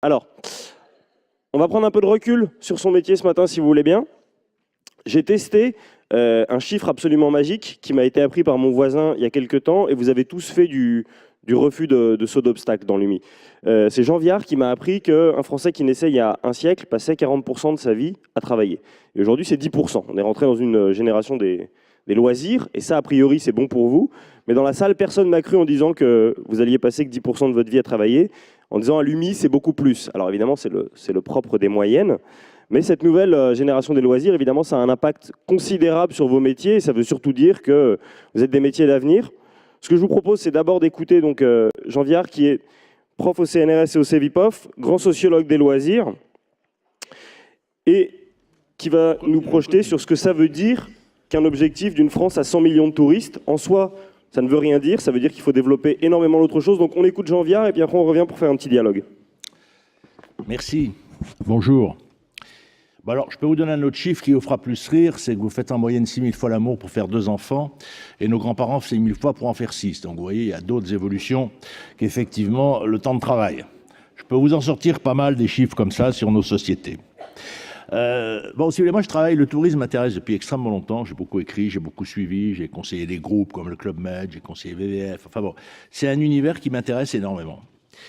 Alors, on va prendre un peu de recul sur son métier ce matin, si vous voulez bien. J'ai testé un chiffre absolument magique qui m'a été appris par mon voisin il y a quelques temps, et vous avez tous fait du refus de saut d'obstacle dans l'UMI. C'est Jean Viard qui m'a appris qu'un Français qui naissait il y a un siècle passait 40% de sa vie à travailler. Et aujourd'hui, c'est 10%. On est rentré dans une génération des loisirs, et ça, a priori, c'est bon pour vous. Mais dans la salle, personne n'a cru en disant que vous alliez passer que 10% de votre vie à travailler, en disant à l'UMI, c'est beaucoup plus. Alors évidemment, c'est le propre des moyennes. Mais cette nouvelle génération des loisirs, évidemment, ça a un impact considérable sur vos métiers. Et ça veut surtout dire que vous êtes des métiers d'avenir. Ce que je vous propose, c'est d'abord d'écouter donc Jean Viard, qui est prof au CNRS et au CEVIPOF, grand sociologue des loisirs, et qui va nous projeter sur ce que ça veut dire qu'un objectif d'une France à 100 millions de touristes. En soi, ça ne veut rien dire, ça veut dire qu'il faut développer énormément d'autres choses. Donc on écoute Jean Viard, et puis après on revient pour faire un petit dialogue. Merci. Bonjour. Bon alors, je peux vous donner un autre chiffre qui vous fera plus rire, c'est que vous faites en moyenne 6000 fois l'amour pour faire 2 enfants, et nos grands-parents 6000 fois pour en faire 6. Donc vous voyez, il y a d'autres évolutions qu'effectivement le temps de travail. Je peux vous en sortir pas mal des chiffres comme ça sur nos sociétés. Bon, si vous voulez, moi je travaille, le tourisme m'intéresse depuis extrêmement longtemps, j'ai beaucoup écrit, j'ai beaucoup suivi, j'ai conseillé des groupes comme le Club Med, j'ai conseillé VVF, enfin bon, c'est un univers qui m'intéresse énormément.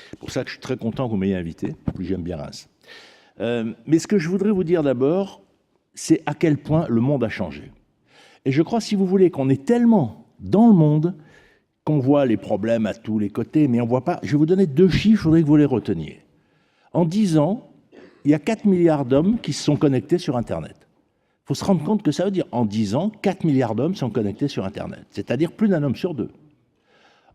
C'est pour ça que je suis très content que vous m'ayez invité, puis j'aime bien Reims. Mais ce que je voudrais vous dire d'abord, c'est à quel point le monde a changé. Et je crois, si vous voulez, qu'on est tellement dans le monde qu'on voit les problèmes à tous les côtés, mais on ne voit pas. Je vais vous donner 2 chiffres, je voudrais que vous les reteniez. En 10 ans, il y a 4 milliards d'hommes qui se sont connectés sur Internet. Il faut se rendre compte que ça veut dire, en 10 ans, 4 milliards d'hommes sont connectés sur Internet, c'est-à-dire plus d'un homme sur 2.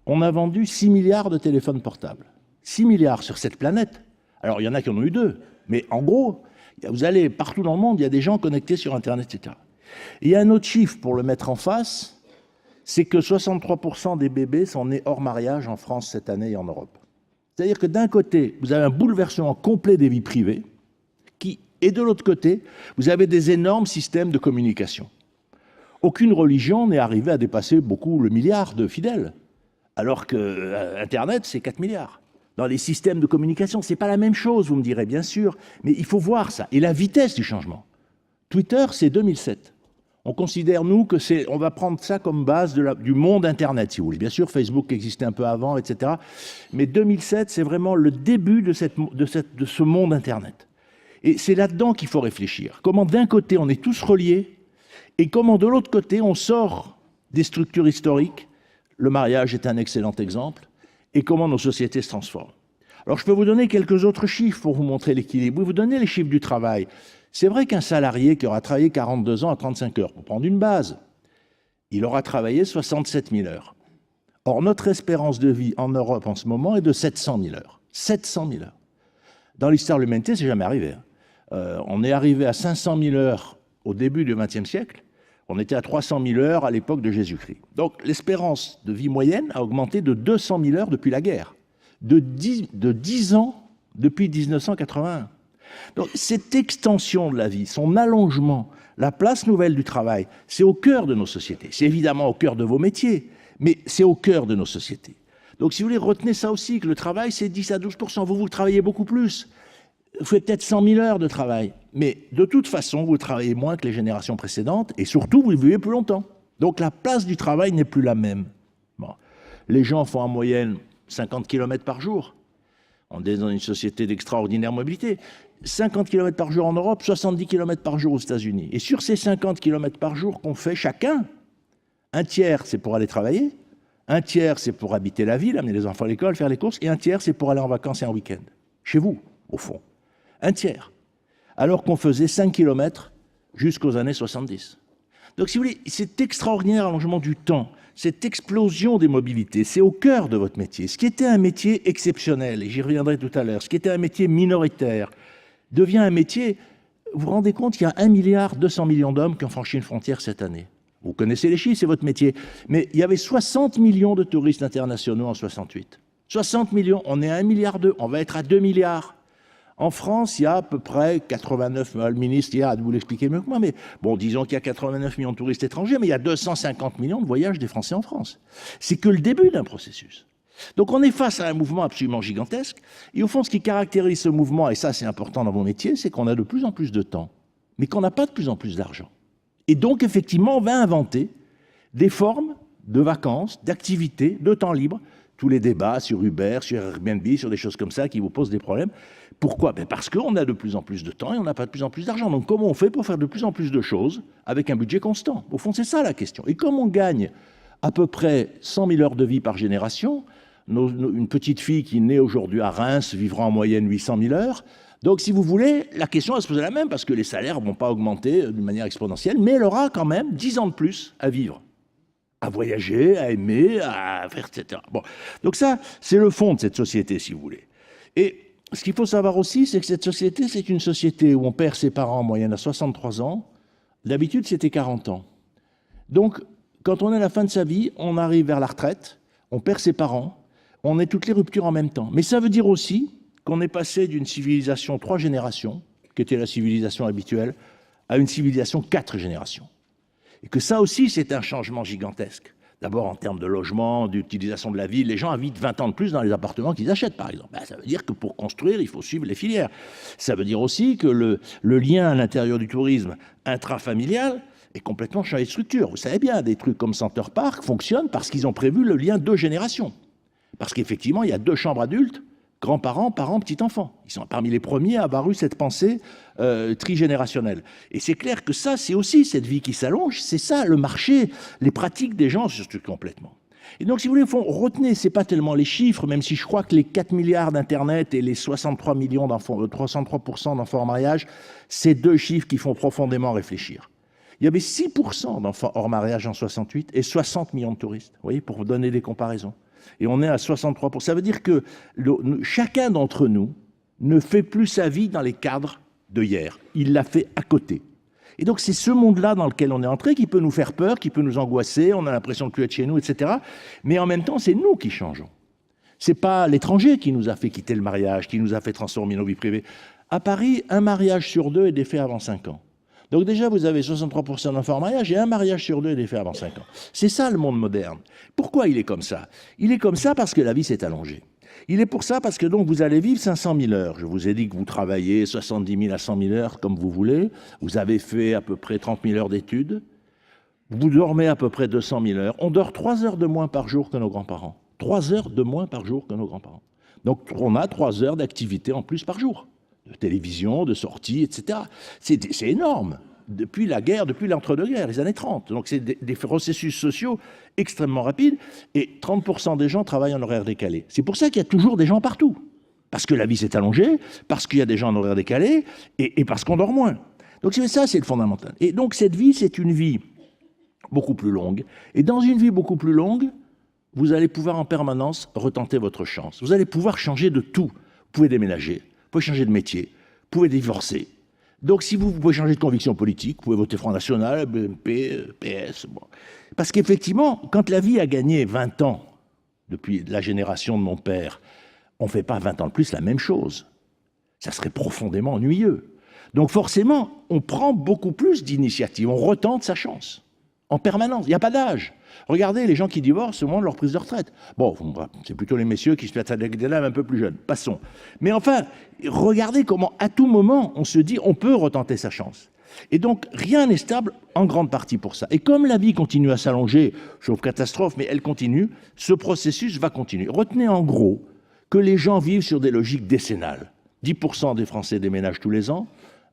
On a vendu 6 milliards de téléphones portables. 6 milliards sur cette planète. Alors, il y en a qui en ont eu 2. Mais en gros, vous allez partout dans le monde, il y a des gens connectés sur Internet, etc. Et il y a un autre chiffre pour le mettre en face, c'est que 63% des bébés sont nés hors mariage en France cette année et en Europe. C'est-à-dire que d'un côté, vous avez un bouleversement complet des vies privées, et de l'autre côté, vous avez des énormes systèmes de communication. Aucune religion n'est arrivée à dépasser beaucoup le milliard de fidèles, alors que Internet, c'est 4 milliards. Dans les systèmes de communication, ce n'est pas la même chose, vous me direz bien sûr, mais il faut voir ça. Et la vitesse du changement. Twitter, c'est 2007. On considère, nous, que on va prendre ça comme base du monde Internet, si vous voulez. Bien sûr, Facebook existait un peu avant, etc. Mais 2007, c'est vraiment le début de ce monde Internet. Et c'est là-dedans qu'il faut réfléchir. Comment d'un côté, on est tous reliés, et comment de l'autre côté, on sort des structures historiques. Le mariage est un excellent exemple. Et comment nos sociétés se transforment. Alors, je peux vous donner quelques autres chiffres pour vous montrer l'équilibre. Oui, vous donnez les chiffres du travail. C'est vrai qu'un salarié qui aura travaillé 42 ans à 35 heures, pour prendre une base, il aura travaillé 67 000 heures. Or, notre espérance de vie en Europe en ce moment est de 700 000 heures. 700 000 heures. Dans l'histoire de l'humanité, c'est jamais arrivé. On est arrivé à 500 000 heures au début du XXe siècle. On était à 300 000 heures à l'époque de Jésus-Christ. Donc l'espérance de vie moyenne a augmenté de 200 000 heures depuis la guerre, de 10 ans depuis 1981. Donc cette extension de la vie, son allongement, la place nouvelle du travail, c'est au cœur de nos sociétés. C'est évidemment au cœur de vos métiers, mais c'est au cœur de nos sociétés. Donc si vous voulez, retenez ça aussi, que le travail, c'est 10 à 12%. Vous travaillez beaucoup plus. Vous faites peut-être 100 000 heures de travail, mais de toute façon, vous travaillez moins que les générations précédentes, et surtout, vous vivez plus longtemps. Donc la place du travail n'est plus la même. Bon. Les gens font en moyenne 50 km par jour. On est dans une société d'extraordinaire mobilité. 50 km par jour en Europe, 70 km par jour aux États-Unis. Et sur ces 50 km par jour qu'on fait chacun, un tiers, c'est pour aller travailler, un tiers, c'est pour habiter la ville, amener les enfants à l'école, faire les courses, et un tiers, c'est pour aller en vacances et en week-end. Chez vous, au fond. Un tiers. Alors qu'on faisait 5 km jusqu'aux années 70. Donc, si vous voulez, cet extraordinaire allongement du temps, cette explosion des mobilités, c'est au cœur de votre métier. Ce qui était un métier exceptionnel, et j'y reviendrai tout à l'heure, ce qui était un métier minoritaire, devient un métier... Vous vous rendez compte qu'il y a 1,2 milliard d'hommes qui ont franchi une frontière cette année. Vous connaissez les chiffres, c'est votre métier. Mais il y avait 60 millions de touristes internationaux en 68. 60 millions, on est à 1,2 milliard, on va être à 2 milliards. En France, il y a à peu près 89, le ministre hier a de vous l'expliquer mieux que moi, mais bon, disons qu'il y a 89 millions de touristes étrangers, mais il y a 250 millions de voyages des Français en France. C'est que le début d'un processus. Donc on est face à un mouvement absolument gigantesque, et au fond ce qui caractérise ce mouvement, et ça c'est important dans mon métier, c'est qu'on a de plus en plus de temps, mais qu'on n'a pas de plus en plus d'argent. Et donc effectivement on va inventer des formes de vacances, d'activités, de temps libre, tous les débats sur Uber, sur Airbnb, sur des choses comme ça qui vous posent des problèmes. Pourquoi? Parce qu'on a de plus en plus de temps et on n'a pas de plus en plus d'argent. Donc comment on fait pour faire de plus en plus de choses avec un budget constant? Au fond c'est ça la question. Et comme on gagne à peu près 100 000 heures de vie par génération, une petite fille qui naît aujourd'hui à Reims vivra en moyenne 800 000 heures. Donc, si vous voulez, la question va se poser la même, parce que les salaires ne vont pas augmenter d'une manière exponentielle, mais elle aura quand même 10 ans de plus à vivre, à voyager, à aimer, à faire, etc. Bon. Donc ça, c'est le fond de cette société, si vous voulez. Et ce qu'il faut savoir aussi, c'est que cette société, c'est une société où on perd ses parents en moyenne à 63 ans. D'habitude, c'était 40 ans. Donc, quand on est à la fin de sa vie, on arrive vers la retraite, on perd ses parents, on est toutes les ruptures en même temps. Mais ça veut dire aussi qu'on est passé d'une civilisation 3 générations, qui était la civilisation habituelle, à une civilisation 4 générations. Et que ça aussi, c'est un changement gigantesque. D'abord, en termes de logement, d'utilisation de la ville, les gens habitent 20 ans de plus dans les appartements qu'ils achètent, par exemple. Ça veut dire que pour construire, il faut suivre les filières. Ça veut dire aussi que le lien à l'intérieur du tourisme intrafamilial est complètement changé de structure. Vous savez bien, des trucs comme Center Park fonctionnent parce qu'ils ont prévu le lien 2 générations. Parce qu'effectivement, il y a 2 chambres adultes, grands-parents, parents, petits-enfants. Ils sont parmi les premiers à avoir eu cette pensée trigénérationnelle. Et c'est clair que ça, c'est aussi cette vie qui s'allonge, c'est ça, le marché, les pratiques des gens se structurent complètement. Et donc, si vous voulez, retenez, c'est pas tellement les chiffres, même si je crois que les 4 milliards d'Internet et les 63 millions d'enfants, 303% d'enfants en mariage, c'est 2 chiffres qui font profondément réfléchir. Il y avait 6% d'enfants hors mariage en 68 et 60 millions de touristes, vous voyez, pour vous donner des comparaisons. Et on est à 63%. Ça veut dire que chacun d'entre nous ne fait plus sa vie dans les cadres de hier. Il l'a fait à côté. Et donc c'est ce monde-là dans lequel on est entré qui peut nous faire peur, qui peut nous angoisser, on a l'impression de plus être chez nous, etc. Mais en même temps, c'est nous qui changeons. C'est pas l'étranger qui nous a fait quitter le mariage, qui nous a fait transformer nos vies privées. À Paris, un mariage sur 2 est défait avant 5 ans. Donc déjà, vous avez 63% d'enfants en mariage et un mariage sur 2 est défait avant 5 ans. C'est ça le monde moderne. Pourquoi il est comme ça? Il est comme ça parce que la vie s'est allongée. Il est pour ça parce que donc vous allez vivre 500 000 heures. Je vous ai dit que vous travaillez 70 000 à 100 000 heures comme vous voulez. Vous avez fait à peu près 30 000 heures d'études. Vous dormez à peu près 200 000 heures. On dort 3 heures de moins par jour que nos grands-parents. 3 heures de moins par jour que nos grands-parents. Donc on a 3 heures d'activité en plus par jour. De télévision, de sortie, etc. C'est énorme. Depuis la guerre, depuis l'entre-deux-guerres, les années 30. Donc c'est des processus sociaux extrêmement rapides, et 30% des gens travaillent en horaire décalé. C'est pour ça qu'il y a toujours des gens partout. Parce que la vie s'est allongée, parce qu'il y a des gens en horaire décalé, et parce qu'on dort moins. Donc ça, c'est le fondamental. Et donc cette vie, c'est une vie beaucoup plus longue. Et dans une vie beaucoup plus longue, vous allez pouvoir en permanence retenter votre chance. Vous allez pouvoir changer de tout. Vous pouvez déménager, vous pouvez changer de métier, vous pouvez divorcer. Donc, si vous pouvez changer de conviction politique, vous pouvez voter Front National, BNP, PS. Bon. Parce qu'effectivement, quand la vie a gagné 20 ans, depuis la génération de mon père, on ne fait pas 20 ans de plus la même chose. Ça serait profondément ennuyeux. Donc forcément, on prend beaucoup plus d'initiatives, on retente sa chance, en permanence. Il n'y a pas d'âge. Regardez les gens qui divorcent au moment de leur prise de retraite. Bon, c'est plutôt les messieurs qui se mettent à des lames un peu plus jeunes. Passons. Mais enfin, regardez comment, à tout moment, on se dit on peut retenter sa chance. Et donc, rien n'est stable en grande partie pour ça. Et comme la vie continue à s'allonger, sauf catastrophe, mais elle continue, ce processus va continuer. Retenez en gros que les gens vivent sur des logiques décennales. 10% des Français déménagent tous les ans.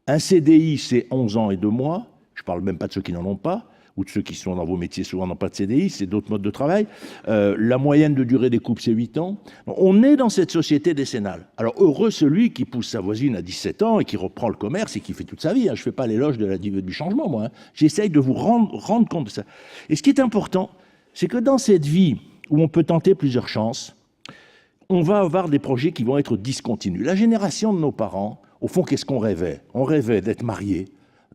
Un CDI, c'est 11 ans et 2 mois. Je ne parle même pas de ceux qui n'en ont pas, ou de ceux qui sont dans vos métiers souvent n'ont pas de CDI, c'est d'autres modes de travail. La moyenne de durée des couples, c'est 8 ans. On est dans cette société décennale. Alors heureux celui qui pousse sa voisine à 17 ans et qui reprend le commerce et qui fait toute sa vie. Je ne fais pas l'éloge du changement, moi. J'essaye de vous rendre compte de ça. Et ce qui est important, c'est que dans cette vie où on peut tenter plusieurs chances, on va avoir des projets qui vont être discontinus. La génération de nos parents, au fond, qu'est-ce qu'on rêvait? On rêvait d'être marié,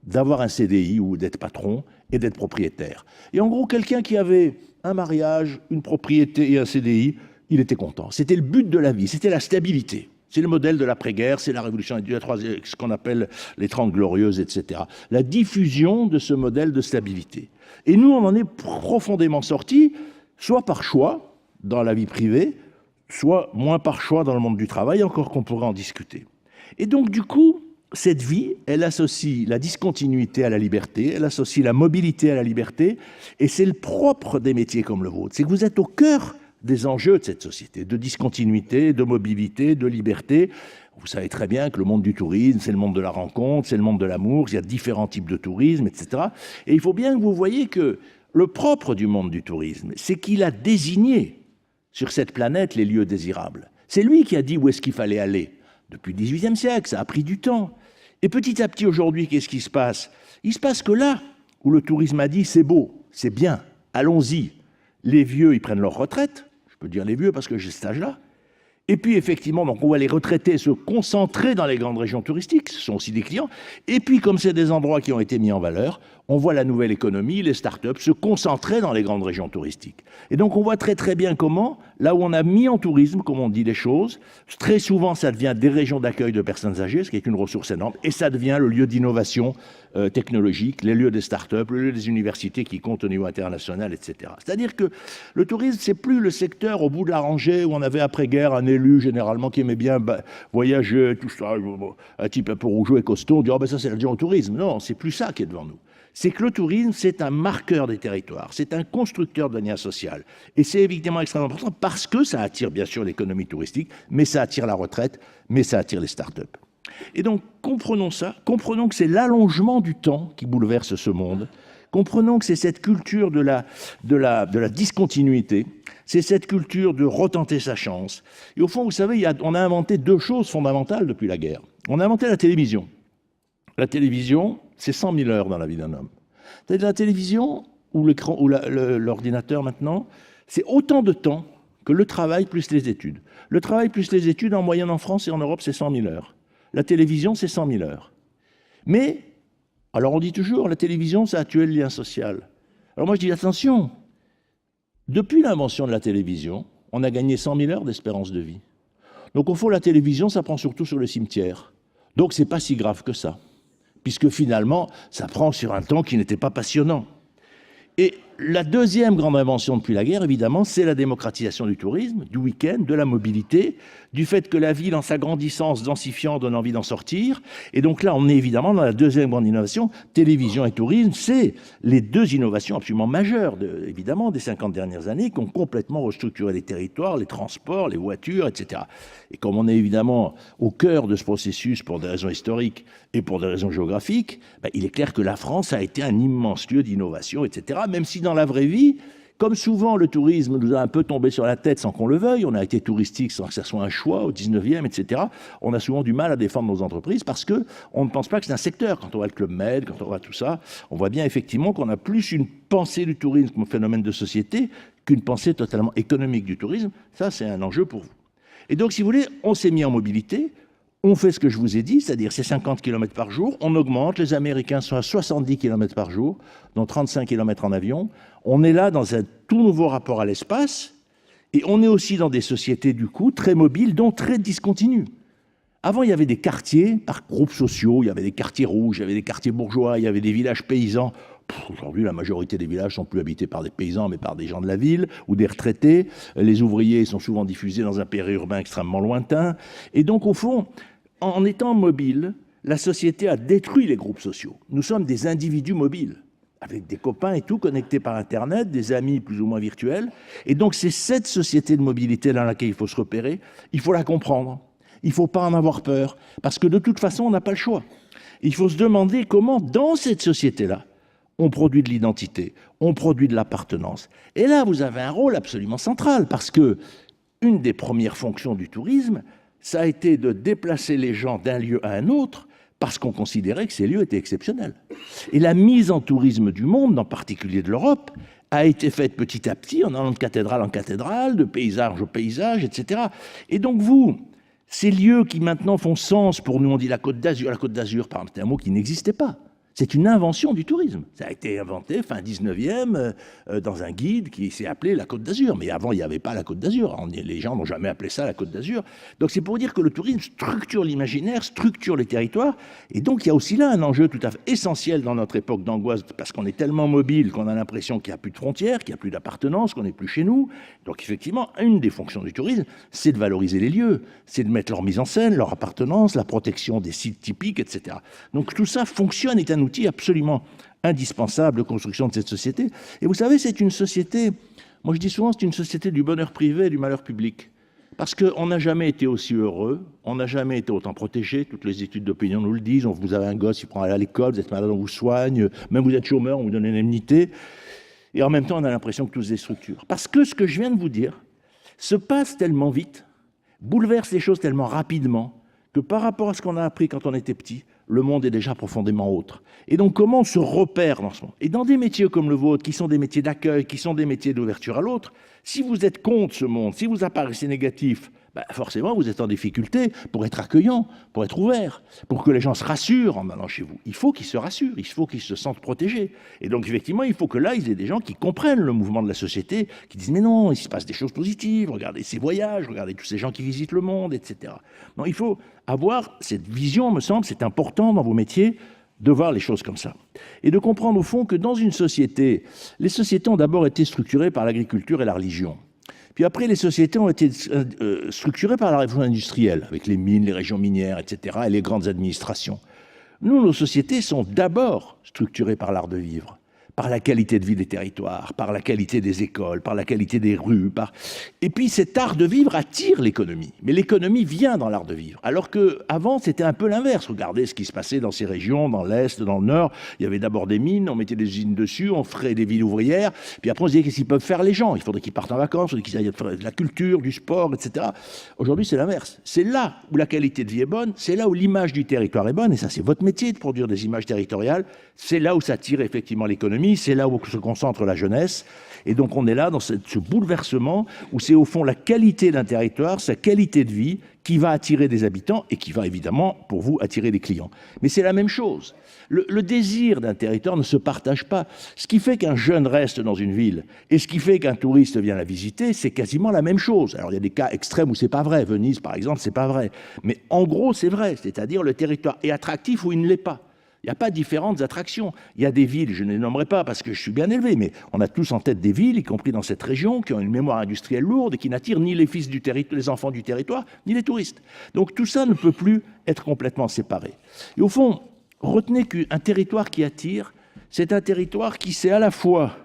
d'avoir un CDI ou d'être patron et d'être propriétaire. Et en gros, quelqu'un qui avait un mariage, une propriété et un CDI, il était content. C'était le but de la vie, c'était la stabilité. C'est le modèle de l'après-guerre, c'est la révolution industrielle, ce qu'on appelle les 30 glorieuses, etc. La diffusion de ce modèle de stabilité. Et nous, on en est profondément sortis, soit par choix, dans la vie privée, soit moins par choix dans le monde du travail, encore qu'on pourrait en discuter. Et donc, du coup, cette vie, elle associe la discontinuité à la liberté, elle associe la mobilité à la liberté, et c'est le propre des métiers comme le vôtre. C'est que vous êtes au cœur des enjeux de cette société, de discontinuité, de mobilité, de liberté. Vous savez très bien que le monde du tourisme, c'est le monde de la rencontre, c'est le monde de l'amour, il y a différents types de tourisme, etc. Et il faut bien que vous voyez que le propre du monde du tourisme, c'est qu'il a désigné sur cette planète les lieux désirables. C'est lui qui a dit où est-ce qu'il fallait aller. Depuis le XVIIIe siècle, ça a pris du temps. Et petit à petit, aujourd'hui, qu'est-ce qui se passe? Il se passe que là, où le tourisme a dit c'est beau, c'est bien, allons-y, les vieux, ils prennent leur retraite, je peux dire les vieux parce que j'ai cet âge-là, et puis effectivement, donc on voit les retraités se concentrer dans les grandes régions touristiques, ce sont aussi des clients, et puis comme c'est des endroits qui ont été mis en valeur, on voit la nouvelle économie, les start-up se concentrer dans les grandes régions touristiques. Et donc on voit très très bien comment, là où on a mis en tourisme, comme on dit les choses, très souvent ça devient des régions d'accueil de personnes âgées, ce qui est une ressource énorme, et ça devient le lieu d'innovation technologique, les lieux des start-up, le lieu des universités qui comptent au niveau international, etc. C'est-à-dire que le tourisme, c'est plus le secteur au bout de la rangée où on avait après-guerre un élu généralement qui aimait bien voyager, tout ça, un type un peu rougeau et costaud, on dit « oh ben ça c'est l'adjoint au tourisme ». Non, c'est plus ça qui est devant nous. C'est que le tourisme, c'est un marqueur des territoires, c'est un constructeur de lien social. Et c'est évidemment extrêmement important parce que ça attire bien sûr l'économie touristique, mais ça attire la retraite, mais ça attire les start-up. Et donc, comprenons ça, comprenons que c'est l'allongement du temps qui bouleverse ce monde, comprenons que c'est cette culture de la discontinuité, c'est cette culture de retenter sa chance. Et au fond, vous savez, on a inventé deux choses fondamentales depuis la guerre. On a inventé la télévision. La télévision, c'est 100 000 heures dans la vie d'un homme. C'est-à-dire la télévision ou l'écran ou l'ordinateur maintenant, c'est autant de temps que le travail plus les études. Le travail plus les études, en moyenne en France et en Europe, c'est 100 000 heures. La télévision, c'est 100 000 heures. Mais, alors on dit toujours, la télévision, ça a tué le lien social. Alors moi je dis, attention, depuis l'invention de la télévision, on a gagné 100 000 heures d'espérance de vie. Donc au fond, la télévision, ça prend surtout sur le cimetière. Donc c'est pas si grave que ça, puisque finalement, ça prend sur un temps qui n'était pas passionnant. Et la deuxième grande invention depuis la guerre, évidemment, c'est la démocratisation du tourisme, du week-end, de la mobilité, du fait que la ville, en s'agrandissant, se densifiant, donne envie d'en sortir. Et donc là, on est évidemment dans la deuxième grande innovation. Télévision et tourisme, c'est les deux innovations absolument majeures, évidemment, des 50 dernières années, qui ont complètement restructuré les territoires, les transports, les voitures, etc. Et comme on est évidemment au cœur de ce processus pour des raisons historiques et pour des raisons géographiques, il est clair que la France a été un immense lieu d'innovation, etc., même si dans la vraie vie, comme souvent le tourisme nous a un peu tombé sur la tête sans qu'on le veuille, on a été touristique sans que ça soit un choix au 19e, etc., on a souvent du mal à défendre nos entreprises parce qu'on ne pense pas que c'est un secteur. Quand on voit le Club Med, quand on voit tout ça, on voit bien effectivement qu'on a plus une pensée du tourisme comme phénomène de société qu'une pensée totalement économique du tourisme. Ça, c'est un enjeu pour vous. Et donc, si vous voulez, on s'est mis en mobilité. On fait ce que je vous ai dit, c'est-à-dire c'est 50 km par jour, on augmente, les Américains sont à 70 km par jour, dont 35 km en avion. On est là dans un tout nouveau rapport à l'espace, et on est aussi dans des sociétés, du coup, très mobiles, dont très discontinues. Avant, il y avait des quartiers par groupes sociaux, il y avait des quartiers rouges, il y avait des quartiers bourgeois, il y avait des villages paysans. Aujourd'hui, la majorité des villages ne sont plus habités par des paysans, mais par des gens de la ville ou des retraités. Les ouvriers sont souvent diffusés dans un périurbain extrêmement lointain. Et donc, au fond, en étant mobile, la société a détruit les groupes sociaux. Nous sommes des individus mobiles, avec des copains et tout, connectés par Internet, des amis plus ou moins virtuels. Et donc, c'est cette société de mobilité dans laquelle il faut se repérer. Il faut la comprendre. Il ne faut pas en avoir peur, parce que de toute façon, on n'a pas le choix. Il faut se demander comment, dans cette société-là, on produit de l'identité, on produit de l'appartenance. Et là, vous avez un rôle absolument central, parce que une des premières fonctions du tourisme, ça a été de déplacer les gens d'un lieu à un autre, parce qu'on considérait que ces lieux étaient exceptionnels. Et la mise en tourisme du monde, en particulier de l'Europe, a été faite petit à petit, en allant de cathédrale en cathédrale, de paysage au paysage, etc. Et donc vous, ces lieux qui maintenant font sens pour nous, on dit la Côte d'Azur, par exemple, c'est un mot qui n'existait pas. C'est une invention du tourisme. Ça a été inventé fin 19e dans un guide qui s'est appelé la Côte d'Azur. Mais avant, il n'y avait pas la Côte d'Azur. Les gens n'ont jamais appelé ça la Côte d'Azur. Donc c'est pour dire que le tourisme structure l'imaginaire, structure les territoires. Et donc il y a aussi là un enjeu tout à fait essentiel dans notre époque d'angoisse, parce qu'on est tellement mobile qu'on a l'impression qu'il n'y a plus de frontières, qu'il n'y a plus d'appartenance, qu'on n'est plus chez nous. Donc effectivement, une des fonctions du tourisme, c'est de valoriser les lieux, c'est de mettre leur mise en scène, leur appartenance, la protection des sites typiques, etc. Donc tout ça fonctionne, est un outil absolument indispensable de construction de cette société. Et vous savez, c'est une société, moi je dis souvent, c'est une société du bonheur privé et du malheur public. Parce qu'on n'a jamais été aussi heureux, on n'a jamais été autant protégé, toutes les études d'opinion nous le disent, vous avez un gosse, il prend à l'école, vous êtes malade, on vous soigne, même vous êtes chômeur, on vous donne une indemnité. Et en même temps, on a l'impression que tout se déstructure. Parce que ce que je viens de vous dire se passe tellement vite, bouleverse les choses tellement rapidement, que par rapport à ce qu'on a appris quand on était petit, le monde est déjà profondément autre. Et donc, comment on se repère dans ce monde? Et dans des métiers comme le vôtre, qui sont des métiers d'accueil, qui sont des métiers d'ouverture à l'autre, si vous êtes contre ce monde, si vous apparaissez négatif, forcément, vous êtes en difficulté pour être accueillant, pour être ouvert, pour que les gens se rassurent en allant chez vous. Il faut qu'ils se rassurent, il faut qu'ils se sentent protégés. Et donc, effectivement, il faut que là, il y ait des gens qui comprennent le mouvement de la société, qui disent « Mais non, il se passe des choses positives, regardez ces voyages, regardez tous ces gens qui visitent le monde, etc. » Non, il faut avoir cette vision, me semble, c'est important dans vos métiers, de voir les choses comme ça. Et de comprendre, au fond, que dans une société, les sociétés ont d'abord été structurées par l'agriculture et la religion. Puis après, les sociétés ont été structurées par la révolution industrielle, avec les mines, les régions minières, etc., et les grandes administrations. Nous, nos sociétés sont d'abord structurées par l'art de vivre, par la qualité de vie des territoires, par la qualité des écoles, par la qualité des rues. Et puis cet art de vivre attire l'économie. Mais l'économie vient dans l'art de vivre. Alors qu'avant, c'était un peu l'inverse. Regardez ce qui se passait dans ces régions, dans l'Est, dans le Nord. Il y avait d'abord des mines, on mettait des usines dessus, on ferait des villes ouvrières. Puis après, on se disait qu'est-ce qu'ils peuvent faire les gens? Il faudrait qu'ils partent en vacances, il faudrait qu'ils aillent faire de la culture, du sport, etc. Aujourd'hui, c'est l'inverse. C'est là où la qualité de vie est bonne, c'est là où l'image du territoire est bonne. Et ça, c'est votre métier de produire des images territoriales. C'est là où ça tire effectivement l'économie. C'est là où se concentre la jeunesse. Et donc on est là dans ce bouleversement où c'est au fond la qualité d'un territoire, sa qualité de vie qui va attirer des habitants et qui va évidemment, pour vous, attirer des clients. Mais c'est la même chose. Le désir d'un territoire ne se partage pas. Ce qui fait qu'un jeune reste dans une ville et ce qui fait qu'un touriste vient la visiter, c'est quasiment la même chose. Alors il y a des cas extrêmes où c'est pas vrai. Venise, par exemple, c'est pas vrai. Mais en gros, c'est vrai. C'est-à-dire le territoire est attractif ou il ne l'est pas. Il n'y a pas différentes attractions. Il y a des villes, je ne les nommerai pas parce que je suis bien élevé, mais on a tous en tête des villes, y compris dans cette région, qui ont une mémoire industrielle lourde et qui n'attirent ni les fils du territoire, les enfants du territoire, ni les touristes. Donc tout ça ne peut plus être complètement séparé. Et au fond, retenez qu'un territoire qui attire, c'est un territoire qui sait à la fois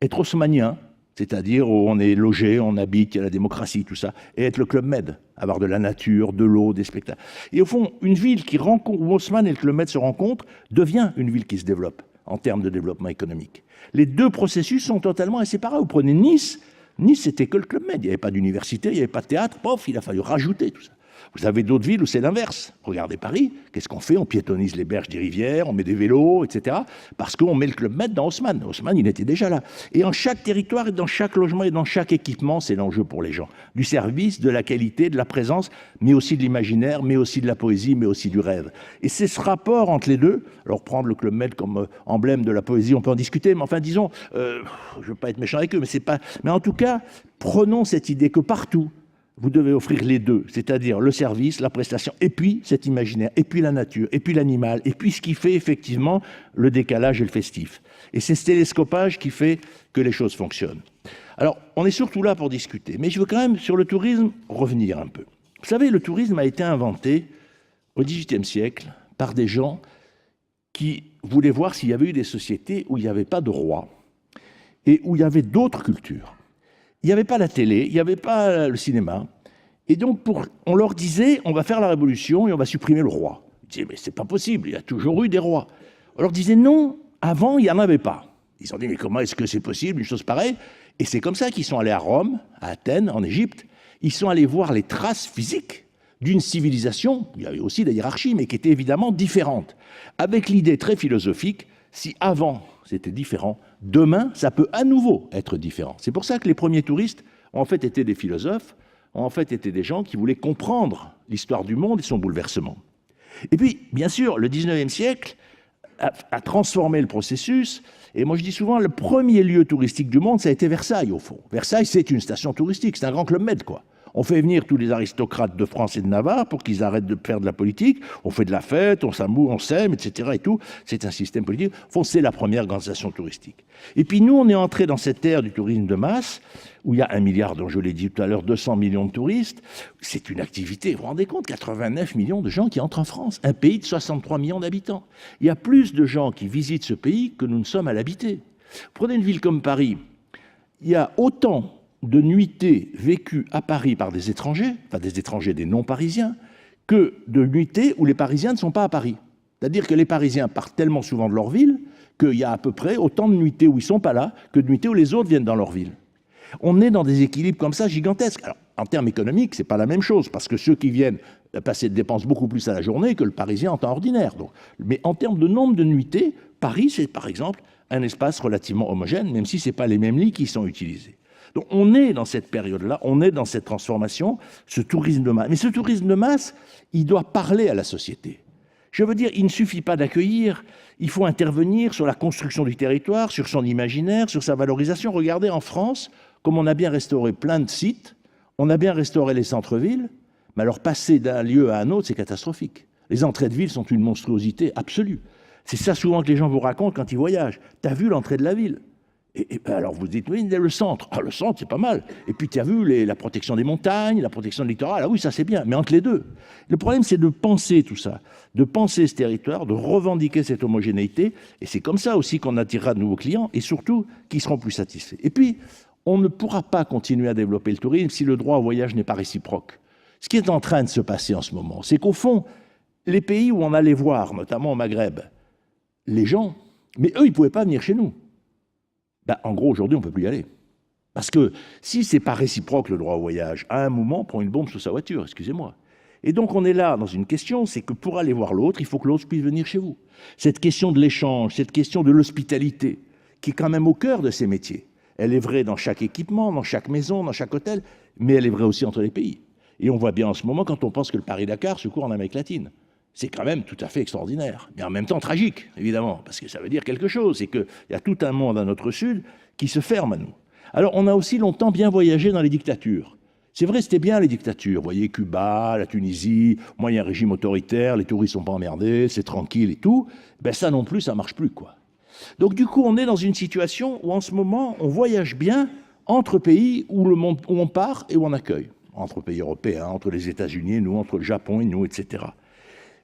être haussmannien, c'est-à-dire où on est logé, on habite, il y a la démocratie, tout ça, et être le Club Med, avoir de la nature, de l'eau, des spectacles. Et au fond, une ville qui rencontre, où Haussmann et le Club Med se rencontrent, devient une ville qui se développe en termes de développement économique. Les deux processus sont totalement inséparables. Vous prenez Nice, Nice c'était que le Club Med, il n'y avait pas d'université, il n'y avait pas de théâtre, pof, il a fallu rajouter tout ça. Vous avez d'autres villes où c'est l'inverse. Regardez Paris, qu'est-ce qu'on fait? On piétonise les berges des rivières, on met des vélos, etc. Parce qu'on met le Club Med dans Haussmann. Haussmann, il était déjà là. Et en chaque territoire, et dans chaque logement, et dans chaque équipement, c'est l'enjeu pour les gens. Du service, de la qualité, de la présence, mais aussi de l'imaginaire, mais aussi de la poésie, mais aussi du rêve. Et c'est ce rapport entre les deux. Alors prendre le Club Med comme emblème de la poésie, on peut en discuter, mais enfin disons, je ne veux pas être méchant avec eux, mais c'est pas. Mais en tout cas, prenons cette idée que partout, vous devez offrir les deux, c'est-à-dire le service, la prestation, et puis cet imaginaire, et puis la nature, et puis l'animal, et puis ce qui fait effectivement le décalage et le festif. Et c'est ce télescopage qui fait que les choses fonctionnent. Alors, on est surtout là pour discuter, mais je veux quand même, sur le tourisme, revenir un peu. Vous savez, le tourisme a été inventé au XVIIIe siècle par des gens qui voulaient voir s'il y avait eu des sociétés où il n'y avait pas de roi et où il y avait d'autres cultures. Il n'y avait pas la télé, il n'y avait pas le cinéma. Et donc, on leur disait, on va faire la révolution et on va supprimer le roi. Ils disaient, mais c'est pas possible, il y a toujours eu des rois. On leur disait, non, avant, il n'y en avait pas. Ils ont dit, mais comment est-ce que c'est possible, une chose pareille? Et c'est comme ça qu'ils sont allés à Rome, à Athènes, en Égypte. Ils sont allés voir les traces physiques d'une civilisation, il y avait aussi la hiérarchie, mais qui était évidemment différente. Avec l'idée très philosophique, si avant c'était différent, demain ça peut à nouveau être différent. C'est pour ça que les premiers touristes ont en fait été des philosophes, ont en fait été des gens qui voulaient comprendre l'histoire du monde et son bouleversement. Et puis, bien sûr, le 19e siècle a transformé le processus. Et moi, je dis souvent, le premier lieu touristique du monde, ça a été Versailles, au fond. Versailles, c'est une station touristique, c'est un grand Club Med, quoi. On fait venir tous les aristocrates de France et de Navarre pour qu'ils arrêtent de faire de la politique. On fait de la fête, on s'amoure, on s'aime, etc. et tout. C'est un système politique. Au fond, c'est la première grande station touristique. Et puis nous, on est entré dans cette ère du tourisme de masse, où il y a 1 milliard, dont je l'ai dit tout à l'heure, 200 millions de touristes. C'est une activité, vous vous rendez compte, 89 millions de gens qui entrent en France, un pays de 63 millions d'habitants. Il y a plus de gens qui visitent ce pays que nous ne sommes à l'habiter. Prenez une ville comme Paris, il y a autant de nuitées vécues à Paris par des étrangers, enfin des étrangers, des non-parisiens, que de nuitées où les Parisiens ne sont pas à Paris. C'est-à-dire que les Parisiens partent tellement souvent de leur ville qu'il y a à peu près autant de nuitées où ils ne sont pas là que de nuitées où les autres viennent dans leur ville. On est dans des équilibres comme ça gigantesques. Alors, en termes économiques, ce n'est pas la même chose, parce que ceux qui viennent passer dépensent beaucoup plus à la journée que le Parisien en temps ordinaire. Donc, mais en termes de nombre de nuitées, Paris, c'est par exemple un espace relativement homogène, même si ce n'est pas les mêmes lits qui sont utilisés. Donc on est dans cette période-là, on est dans cette transformation, ce tourisme de masse. Mais ce tourisme de masse, il doit parler à la société. Je veux dire, il ne suffit pas d'accueillir, il faut intervenir sur la construction du territoire, sur son imaginaire, sur sa valorisation. Regardez en France, comme on a bien restauré plein de sites, on a bien restauré les centres-villes, mais alors passer d'un lieu à un autre, c'est catastrophique. Les entrées de ville sont une monstruosité absolue. C'est ça souvent que les gens vous racontent quand ils voyagent. T'as vu l'entrée de la ville ? Et alors vous dites, oui, le centre. Ah, le centre, c'est pas mal. Et puis tu as vu la protection des montagnes, la protection du littoral. Ah oui, ça c'est bien, mais entre les deux. Le problème, c'est de penser tout ça, de penser ce territoire, de revendiquer cette homogénéité. Et c'est comme ça aussi qu'on attirera de nouveaux clients et surtout qui seront plus satisfaits. Et puis, on ne pourra pas continuer à développer le tourisme si le droit au voyage n'est pas réciproque. Ce qui est en train de se passer en ce moment, c'est qu'au fond, les pays où on allait voir, notamment au Maghreb, les gens, mais eux, ils ne pouvaient pas venir chez nous. Ben, en gros, aujourd'hui, on ne peut plus y aller. Parce que si ce n'est pas réciproque le droit au voyage, à un moment, on prend une bombe sous sa voiture, excusez-moi. Et donc, on est là dans une question, c'est que pour aller voir l'autre, il faut que l'autre puisse venir chez vous. Cette question de l'échange, cette question de l'hospitalité, qui est quand même au cœur de ces métiers, elle est vraie dans chaque équipement, dans chaque maison, dans chaque hôtel, mais elle est vraie aussi entre les pays. Et on voit bien en ce moment, quand on pense que le Paris-Dakar se court en Amérique latine. C'est quand même tout à fait extraordinaire, mais en même temps tragique, évidemment, parce que ça veut dire quelque chose, c'est qu'il y a tout un monde à notre sud qui se ferme à nous. Alors, on a aussi longtemps bien voyagé dans les dictatures. C'est vrai, c'était bien les dictatures, vous voyez, Cuba, la Tunisie, moi, il y a un régime autoritaire, les touristes sont pas emmerdés, c'est tranquille et tout, ben ça non plus, ça marche plus, quoi. Donc, du coup, on est dans une situation où, en ce moment, on voyage bien entre pays où on part et où on accueille, entre pays européens, entre les États-Unis et nous, entre le Japon et nous, etc.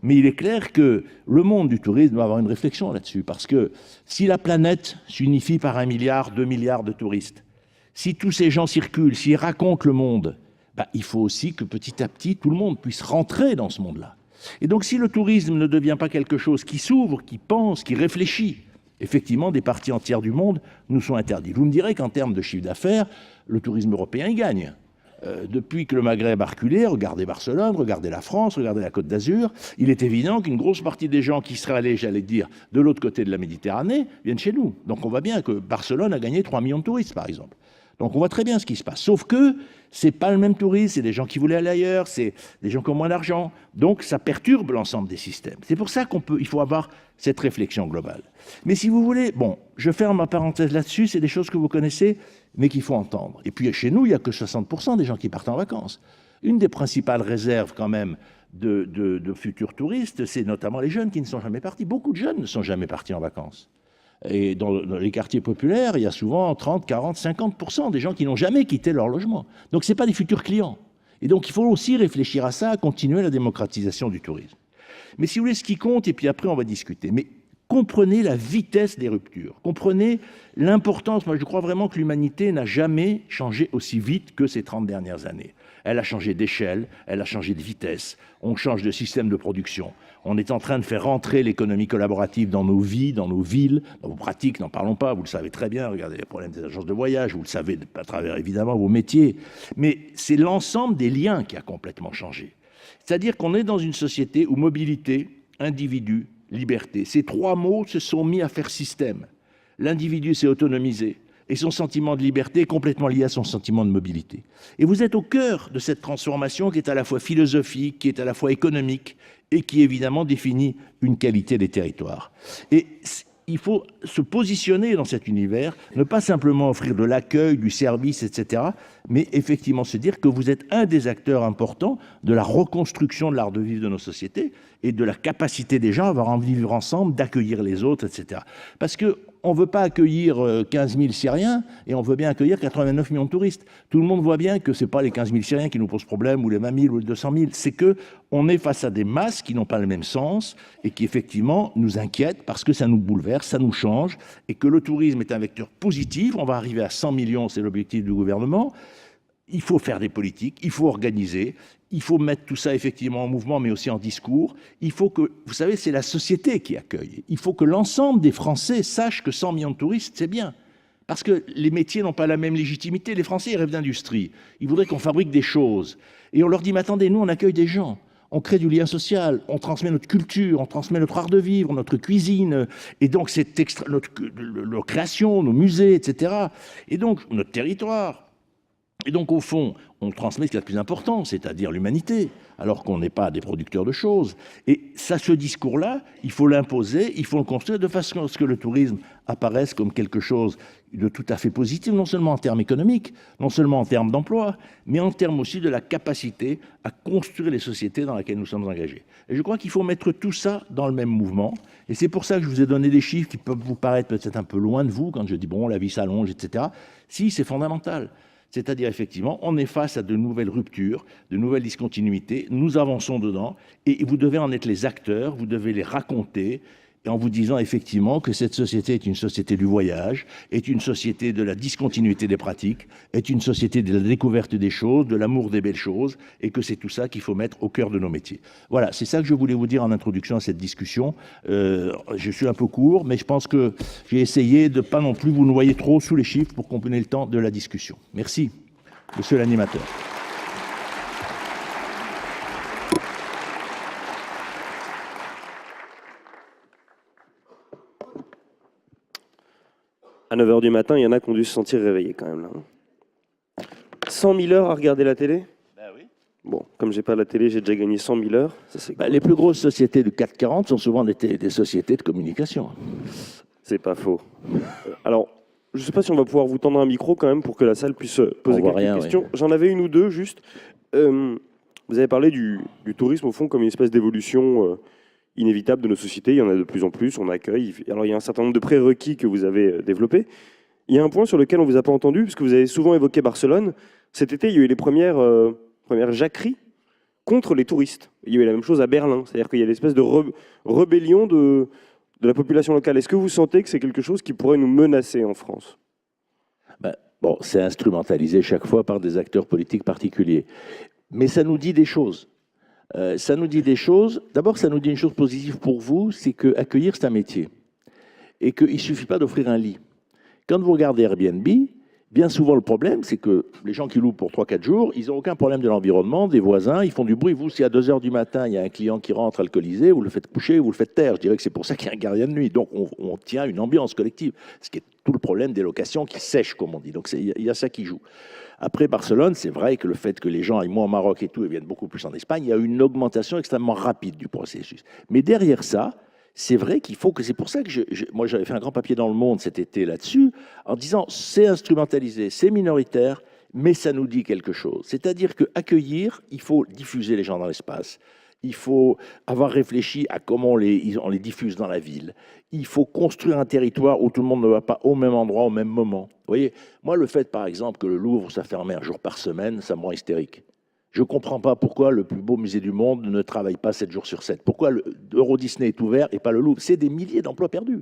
Mais il est clair que le monde du tourisme doit avoir une réflexion là-dessus, parce que si la planète s'unifie par 1 milliard, 2 milliards de touristes, si tous ces gens circulent, s'ils racontent le monde, ben, il faut aussi que petit à petit, tout le monde puisse rentrer dans ce monde-là. Et donc si le tourisme ne devient pas quelque chose qui s'ouvre, qui pense, qui réfléchit, effectivement, des parties entières du monde nous sont interdites. Vous me direz qu'en termes de chiffre d'affaires, le tourisme européen y gagne. Depuis que le Maghreb a reculé, regardez Barcelone, regardez la France, regardez la Côte d'Azur, il est évident qu'une grosse partie des gens qui seraient allés, j'allais dire, de l'autre côté de la Méditerranée, viennent chez nous. Donc on voit bien que Barcelone a gagné 3 millions de touristes, par exemple. Donc on voit très bien ce qui se passe. Sauf que c'est pas le même tourisme, c'est des gens qui voulaient aller ailleurs, c'est des gens qui ont moins d'argent. Donc ça perturbe l'ensemble des systèmes. C'est pour ça il faut avoir cette réflexion globale. Mais si vous voulez, bon, je ferme ma parenthèse là-dessus, c'est des choses que vous connaissez, mais qu'il faut entendre. Et puis chez nous, il n'y a que 60% des gens qui partent en vacances. Une des principales réserves quand même de futurs touristes, c'est notamment les jeunes qui ne sont jamais partis. Beaucoup de jeunes ne sont jamais partis en vacances. Et dans les quartiers populaires, il y a souvent 30, 40, 50% des gens qui n'ont jamais quitté leur logement. Donc ce n'est pas des futurs clients. Et donc il faut aussi réfléchir à ça, à continuer la démocratisation du tourisme. Mais si vous voulez, ce qui compte, et puis après on va discuter, mais comprenez la vitesse des ruptures, comprenez l'importance. Moi je crois vraiment que l'humanité n'a jamais changé aussi vite que ces 30 dernières années. Elle a changé d'échelle, elle a changé de vitesse, on change de système de production. On est en train de faire rentrer l'économie collaborative dans nos vies, dans nos villes, dans vos pratiques, n'en parlons pas, vous le savez très bien, regardez les problèmes des agences de voyage, vous le savez à travers évidemment vos métiers, mais c'est l'ensemble des liens qui a complètement changé. C'est-à-dire qu'on est dans une société où mobilité, individu, liberté, ces trois mots se sont mis à faire système. L'individu s'est autonomisé, Et son sentiment de liberté est complètement lié à son sentiment de mobilité. Et vous êtes au cœur de cette transformation qui est à la fois philosophique, qui est à la fois économique et qui évidemment définit une qualité des territoires. Et il faut se positionner dans cet univers, ne pas simplement offrir de l'accueil, du service, etc., mais effectivement se dire que vous êtes un des acteurs importants de la reconstruction de l'art de vivre de nos sociétés et de la capacité des gens à avoir envie de vivre ensemble, d'accueillir les autres, etc. Parce qu'on ne veut pas accueillir 15 000 Syriens et on veut bien accueillir 89 millions de touristes. Tout le monde voit bien que ce n'est pas les 15 000 Syriens qui nous posent problème, ou les 20 000 ou les 200 000, c'est qu'on est face à des masses qui n'ont pas le même sens et qui effectivement nous inquiètent parce que ça nous bouleverse, ça nous change, et que le tourisme est un vecteur positif. On va arriver à 100 millions, c'est l'objectif du gouvernement. Il faut faire des politiques, il faut organiser, il faut mettre tout ça effectivement en mouvement, mais aussi en discours. Il faut que, vous savez, c'est la société qui accueille. Il faut que l'ensemble des Français sachent que 100 millions de touristes, c'est bien. Parce que les métiers n'ont pas la même légitimité. Les Français, ils rêvent d'industrie. Ils voudraient qu'on fabrique des choses. Et on leur dit, mais attendez, nous, on accueille des gens. On crée du lien social, on transmet notre culture, on transmet notre art de vivre, notre cuisine, et donc c'est notre création, nos musées, etc. Et donc notre territoire. Et donc, au fond, on transmet ce qui est le plus important, c'est-à-dire l'humanité, alors qu'on n'est pas des producteurs de choses. Et ça, ce discours-là, il faut l'imposer, il faut le construire de façon à ce que le tourisme apparaisse comme quelque chose de tout à fait positif, non seulement en termes économiques, non seulement en termes d'emploi, mais en termes aussi de la capacité à construire les sociétés dans lesquelles nous sommes engagés. Et je crois qu'il faut mettre tout ça dans le même mouvement. Et c'est pour ça que je vous ai donné des chiffres qui peuvent vous paraître peut-être un peu loin de vous, quand je dis, bon, la vie s'allonge, etc. Si, c'est fondamental. C'est-à-dire, effectivement, on est face à de nouvelles ruptures, de nouvelles discontinuités, nous avançons dedans, et vous devez en être les acteurs, vous devez les raconter, et en vous disant effectivement que cette société est une société du voyage, est une société de la discontinuité des pratiques, est une société de la découverte des choses, de l'amour des belles choses, et que c'est tout ça qu'il faut mettre au cœur de nos métiers. Voilà, c'est ça que je voulais vous dire en introduction à cette discussion. Je suis un peu court, mais je pense que j'ai essayé de ne pas non plus vous noyer trop sous les chiffres pour qu'on prenne le temps de la discussion. Merci, monsieur l'animateur. À 9 h du matin, il y en a qui ont dû se sentir réveillés quand même. Là. 100 000 heures à regarder la télé ? Ben oui. Bon, comme j'ai pas la télé, j'ai déjà gagné 100 000 heures. Ça, c'est cool. Les plus grosses sociétés du CAC 40 sont souvent des sociétés de communication. C'est pas faux. Alors, je ne sais pas si on va pouvoir vous tendre un micro quand même pour que la salle puisse poser quelques questions. Oui. J'en avais une ou deux juste. Vous avez parlé du tourisme au fond comme une espèce d'évolution inévitable de nos sociétés. Il y en a de plus en plus, on accueille. Alors il y a un certain nombre de prérequis que vous avez développés. Il y a un point sur lequel on ne vous a pas entendu, parce que vous avez souvent évoqué Barcelone. Cet été, il y a eu les premières jacqueries contre les touristes. Il y a eu la même chose à Berlin. C'est-à-dire qu'il y a l'espèce de rébellion de la population locale. Est-ce que vous sentez que c'est quelque chose qui pourrait nous menacer en France ? Bon, c'est instrumentalisé chaque fois par des acteurs politiques particuliers. Mais ça nous dit des choses. Ça nous dit des choses. D'abord, ça nous dit une chose positive pour vous, c'est qu'accueillir, c'est un métier. Et qu'il ne suffit pas d'offrir un lit. Quand vous regardez Airbnb, bien souvent, le problème, c'est que les gens qui louent pour 3-4 jours, ils n'ont aucun problème de l'environnement, des voisins, ils font du bruit. Vous, si à 2 h du matin, il y a un client qui rentre alcoolisé, vous le faites coucher, vous le faites taire. Je dirais que c'est pour ça qu'il y a un gardien de nuit. Donc, on tient une ambiance collective. Ce qui est tout le problème des locations qui sèchent, comme on dit. Donc, il y a ça qui joue. Après Barcelone, c'est vrai que le fait que les gens aillent moins au Maroc et tout, et viennent beaucoup plus en Espagne, il y a eu une augmentation extrêmement rapide du processus. Mais derrière ça, c'est vrai qu'il faut que... C'est pour ça que moi, j'avais fait un grand papier dans Le Monde cet été là-dessus, en disant c'est instrumentalisé, c'est minoritaire, mais ça nous dit quelque chose. C'est-à-dire qu'accueillir, il faut diffuser les gens dans l'espace. Il faut avoir réfléchi à comment on les diffuse dans la ville. Il faut construire un territoire où tout le monde ne va pas au même endroit, au même moment. Vous voyez, moi, le fait, par exemple, que le Louvre soit fermé un jour par semaine, ça me rend hystérique. Je ne comprends pas pourquoi le plus beau musée du monde ne travaille pas 7 jours sur 7. Pourquoi Euro Disney est ouvert et pas le Louvre. C'est des milliers d'emplois perdus.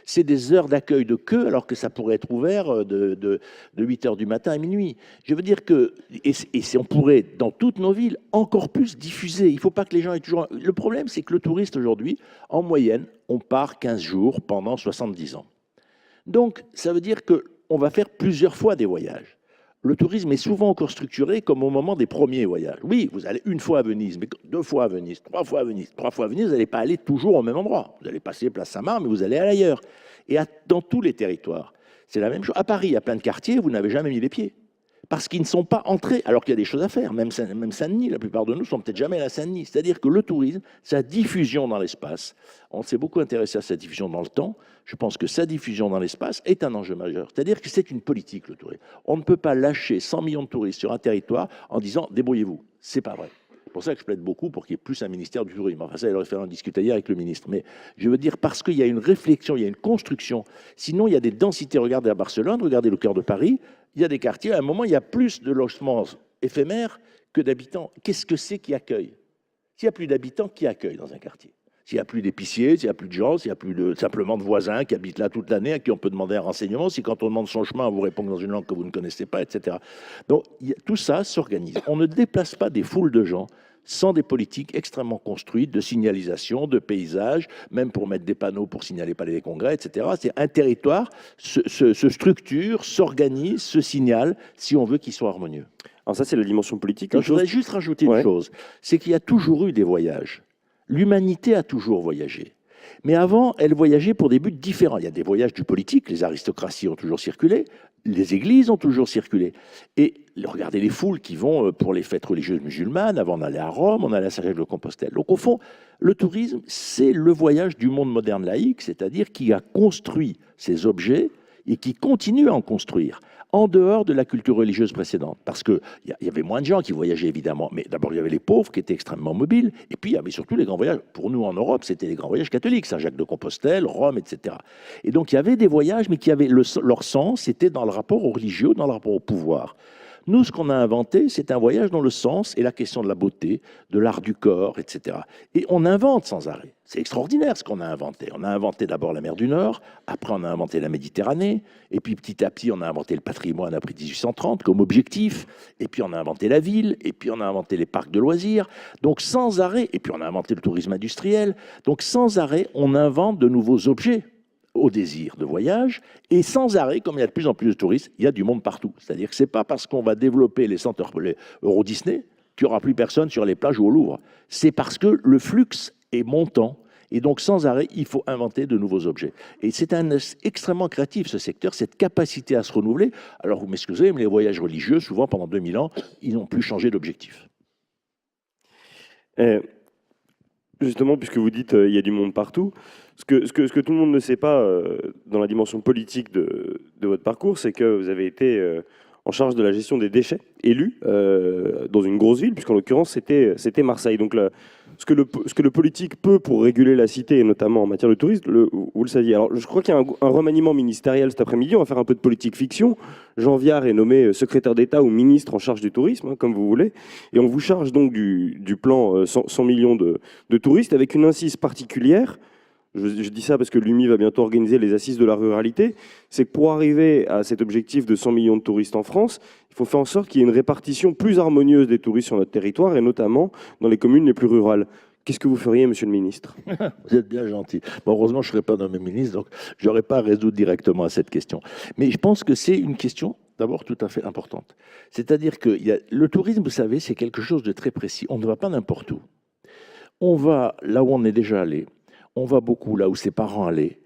C'est des heures d'accueil de queue alors que ça pourrait être ouvert de 8 h du matin à minuit. Je veux dire que, et on pourrait, dans toutes nos villes, encore plus diffuser. Il ne faut pas que les gens aient toujours... Le problème, c'est que le touriste aujourd'hui, en moyenne, on part 15 jours pendant 70 ans. Donc, ça veut dire qu'on va faire plusieurs fois des voyages. Le tourisme est souvent encore structuré comme au moment des premiers voyages. Oui, vous allez 1 fois à Venise, mais 2 fois à Venise, 3 fois à Venise. 3 fois à Venise, vous n'allez pas aller toujours au même endroit. Vous allez passer Place Saint-Marc, mais vous allez aller ailleurs. Et dans tous les territoires, C'est la même chose. À Paris, il y a plein de quartiers, vous n'avez jamais mis les pieds. Parce qu'ils ne sont pas entrés, alors qu'il y a des choses à faire. Même Saint-Denis, la plupart de nous ne sont peut-être jamais allés à Saint-Denis. C'est-à-dire que le tourisme, sa diffusion dans l'espace, on s'est beaucoup intéressé à sa diffusion dans le temps. Je pense que sa diffusion dans l'espace est un enjeu majeur. C'est-à-dire que c'est une politique, le tourisme. On ne peut pas lâcher 100 millions de touristes sur un territoire en disant « débrouillez-vous ». C'est pas vrai. C'est pour ça que je plaide beaucoup pour qu'il y ait plus un ministère du tourisme. Enfin, ça, il aurait fallu en discuter hier avec le ministre. Mais je veux dire, parce qu'il y a une réflexion, il y a une construction. Sinon, il y a des densités. Regardez à Barcelone, regardez le cœur de Paris. Il y a des quartiers, à un moment, il y a plus de logements éphémères que d'habitants. Qu'est-ce que c'est qui accueille? S'il n'y a plus d'habitants, qui accueille dans un quartier? S'il n'y a plus d'épiciers, s'il n'y a plus de gens, s'il n'y a plus simplement de voisins qui habitent là toute l'année, à qui on peut demander un renseignement, si quand on demande son chemin, on vous répond dans une langue que vous ne connaissez pas, etc. Donc tout ça s'organise. On ne déplace pas des foules de gens sans des politiques extrêmement construites de signalisation, de paysage, même pour mettre des panneaux pour signaler palais des congrès, etc. C'est un territoire se structure, s'organise, se signale, si on veut qu'il soit harmonieux. Alors ça, c'est la dimension politique. Je voudrais juste rajouter une chose, c'est qu'il y a toujours eu des voyages. L'humanité a toujours voyagé. Mais avant, elle voyageait pour des buts différents. Il y a des voyages du politique, les aristocraties ont toujours circulé, les églises ont toujours circulé. Et regardez les foules qui vont pour les fêtes religieuses musulmanes. Avant, on allait à Rome, on allait à Saint-Jacques-de-Compostelle. Donc au fond, le tourisme, c'est le voyage du monde moderne laïque, c'est-à-dire qui a construit ces objets et qui continue à en construire, en dehors de la culture religieuse précédente. Parce qu'il y avait moins de gens qui voyageaient, évidemment. Mais d'abord, il y avait les pauvres qui étaient extrêmement mobiles. Et puis, il y avait surtout les grands voyages. Pour nous, en Europe, c'était les grands voyages catholiques, Saint-Jacques-de-Compostelle, Rome, etc. Et donc, il y avait des voyages, mais qui avaient leur sens, c'était dans le rapport au religieux, dans le rapport au pouvoir. Nous, ce qu'on a inventé, c'est un voyage dont le sens est la question de la beauté, de l'art du corps, etc. Et on invente sans arrêt. C'est extraordinaire ce qu'on a inventé. On a inventé d'abord la mer du Nord, après on a inventé la Méditerranée, et puis petit à petit on a inventé le patrimoine après 1830 comme objectif, et puis on a inventé la ville, et puis on a inventé les parcs de loisirs. Donc sans arrêt, et puis on a inventé le tourisme industriel. Donc sans arrêt, on invente de nouveaux objets au désir de voyage, et sans arrêt, comme il y a de plus en plus de touristes, il y a du monde partout. C'est-à-dire que ce n'est pas parce qu'on va développer les centres Euro Disney qu'il n'y aura plus personne sur les plages ou au Louvre. C'est parce que le flux est montant, et donc sans arrêt, il faut inventer de nouveaux objets. Et c'est extrêmement créatif, ce secteur, cette capacité à se renouveler. Alors vous m'excusez, mais les voyages religieux, souvent pendant 2000 ans, ils n'ont plus changé d'objectif. Justement, puisque vous dites il y a du monde partout, ce que tout le monde ne sait pas dans la dimension politique de votre parcours, c'est que vous avez été en charge de la gestion des déchets, élu dans une grosse ville, puisqu'en l'occurrence c'était Marseille. Donc ce que le politique peut pour réguler la cité, et notamment en matière de tourisme, vous le saviez. Alors je crois qu'il y a un remaniement ministériel cet après-midi, on va faire un peu de politique fiction. Jean Viard est nommé secrétaire d'État ou ministre en charge du tourisme, hein, comme vous voulez, et on vous charge donc du plan 100 millions de touristes, avec une incise particulière. Je dis ça parce que l'UMI va bientôt organiser les assises de la ruralité. C'est que pour arriver à cet objectif de 100 millions de touristes en France, il faut faire en sorte qu'il y ait une répartition plus harmonieuse des touristes sur notre territoire, et notamment dans les communes les plus rurales. Qu'est-ce que vous feriez, monsieur le ministre? Vous êtes bien gentil. Bon, heureusement, je ne serai pas nommé ministre, donc je n'aurai pas à résoudre directement à cette question. Mais je pense que c'est une question, d'abord, tout à fait importante. C'est-à-dire que le tourisme, vous savez, c'est quelque chose de très précis. On ne va pas n'importe où. On va là où on est déjà allé. On va beaucoup là où ses parents allaient.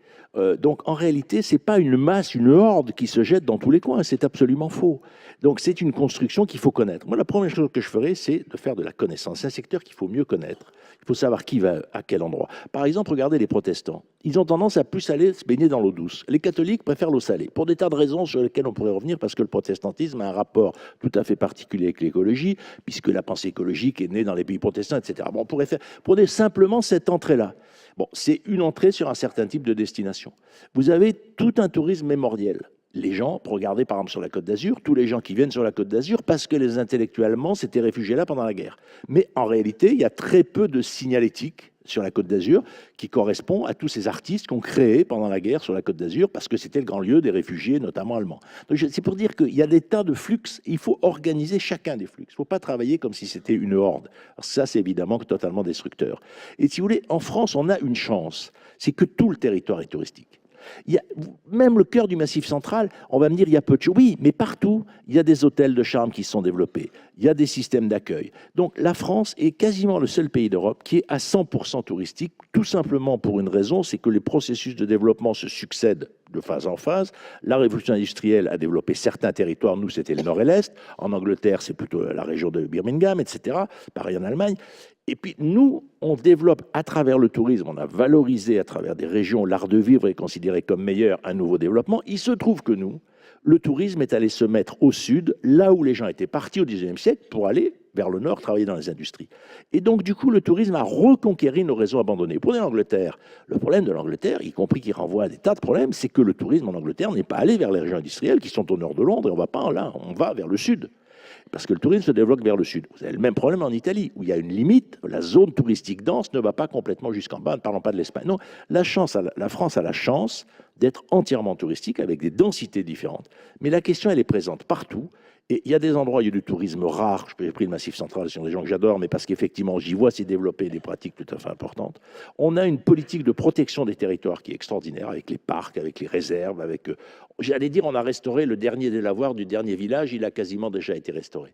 Donc en réalité, ce n'est pas une masse, une horde qui se jette dans tous les coins, c'est absolument faux. Donc c'est une construction qu'il faut connaître. Moi, la première chose que je ferais, c'est de faire de la connaissance. C'est un secteur qu'il faut mieux connaître. Il faut savoir qui va à quel endroit. Par exemple, regardez les protestants. Ils ont tendance à plus aller se baigner dans l'eau douce. Les catholiques préfèrent l'eau salée, pour des tas de raisons sur lesquelles on pourrait revenir, parce que le protestantisme a un rapport tout à fait particulier avec l'écologie, puisque la pensée écologique est née dans les pays protestants, etc. Bon, on pourrait prenez simplement cette entrée-là. Bon, c'est une entrée sur un certain type de destination. Vous avez tout un tourisme mémoriel. Les gens, regardez par exemple sur la Côte d'Azur, tous les gens qui viennent sur la Côte d'Azur parce que les intellectuels allemands s'étaient réfugiés là pendant la guerre. Mais en réalité, il y a très peu de signalétique sur la Côte d'Azur qui correspond à tous ces artistes qui ont créé pendant la guerre sur la Côte d'Azur parce que c'était le grand lieu des réfugiés, notamment allemands. Donc c'est pour dire qu'il y a des tas de flux, il faut organiser chacun des flux. Il ne faut pas travailler comme si c'était une horde. Alors ça, c'est évidemment totalement destructeur. Et si vous voulez, en France, on a une chance, c'est que tout le territoire est touristique. Même le cœur du Massif central, on va me dire, il y a peu de choses. Oui, mais partout, il y a des hôtels de charme qui se sont développés. Il y a des systèmes d'accueil. Donc la France est quasiment le seul pays d'Europe qui est à 100% touristique, tout simplement pour une raison, c'est que les processus de développement se succèdent de phase en phase. La révolution industrielle a développé certains territoires. Nous, c'était le nord et l'est. En Angleterre, c'est plutôt la région de Birmingham, etc. Pareil en Allemagne. Et puis, nous, on développe à travers le tourisme, on a valorisé à travers des régions, l'art de vivre est considéré comme meilleur, un nouveau développement. Il se trouve que nous, le tourisme est allé se mettre au sud, là où les gens étaient partis au XIXe siècle pour aller vers le nord, travailler dans les industries. Et donc, du coup, le tourisme a reconquéri nos réseaux abandonnés. Prenez l'Angleterre. Le problème de l'Angleterre, y compris qui renvoie à des tas de problèmes, c'est que le tourisme en Angleterre n'est pas allé vers les régions industrielles qui sont au nord de Londres, et on va pas là, on va vers le sud. Parce que le tourisme se développe vers le sud. Vous avez le même problème en Italie, où il y a une limite, la zone touristique dense ne va pas complètement jusqu'en bas, ne parlons pas de l'Espagne. Non, la France a la chance d'être entièrement touristique, avec des densités différentes. Mais la question, elle est présente partout. Et il y a des endroits où il y a du tourisme rare. J'ai pris le Massif central, ce sont des gens que j'adore, mais parce qu'effectivement, j'y vois s'y développer des pratiques tout à fait importantes. On a une politique de protection des territoires qui est extraordinaire, avec les parcs, avec les réserves, avec... J'allais dire, on a restauré le dernier des lavoirs du dernier village, il a quasiment déjà été restauré.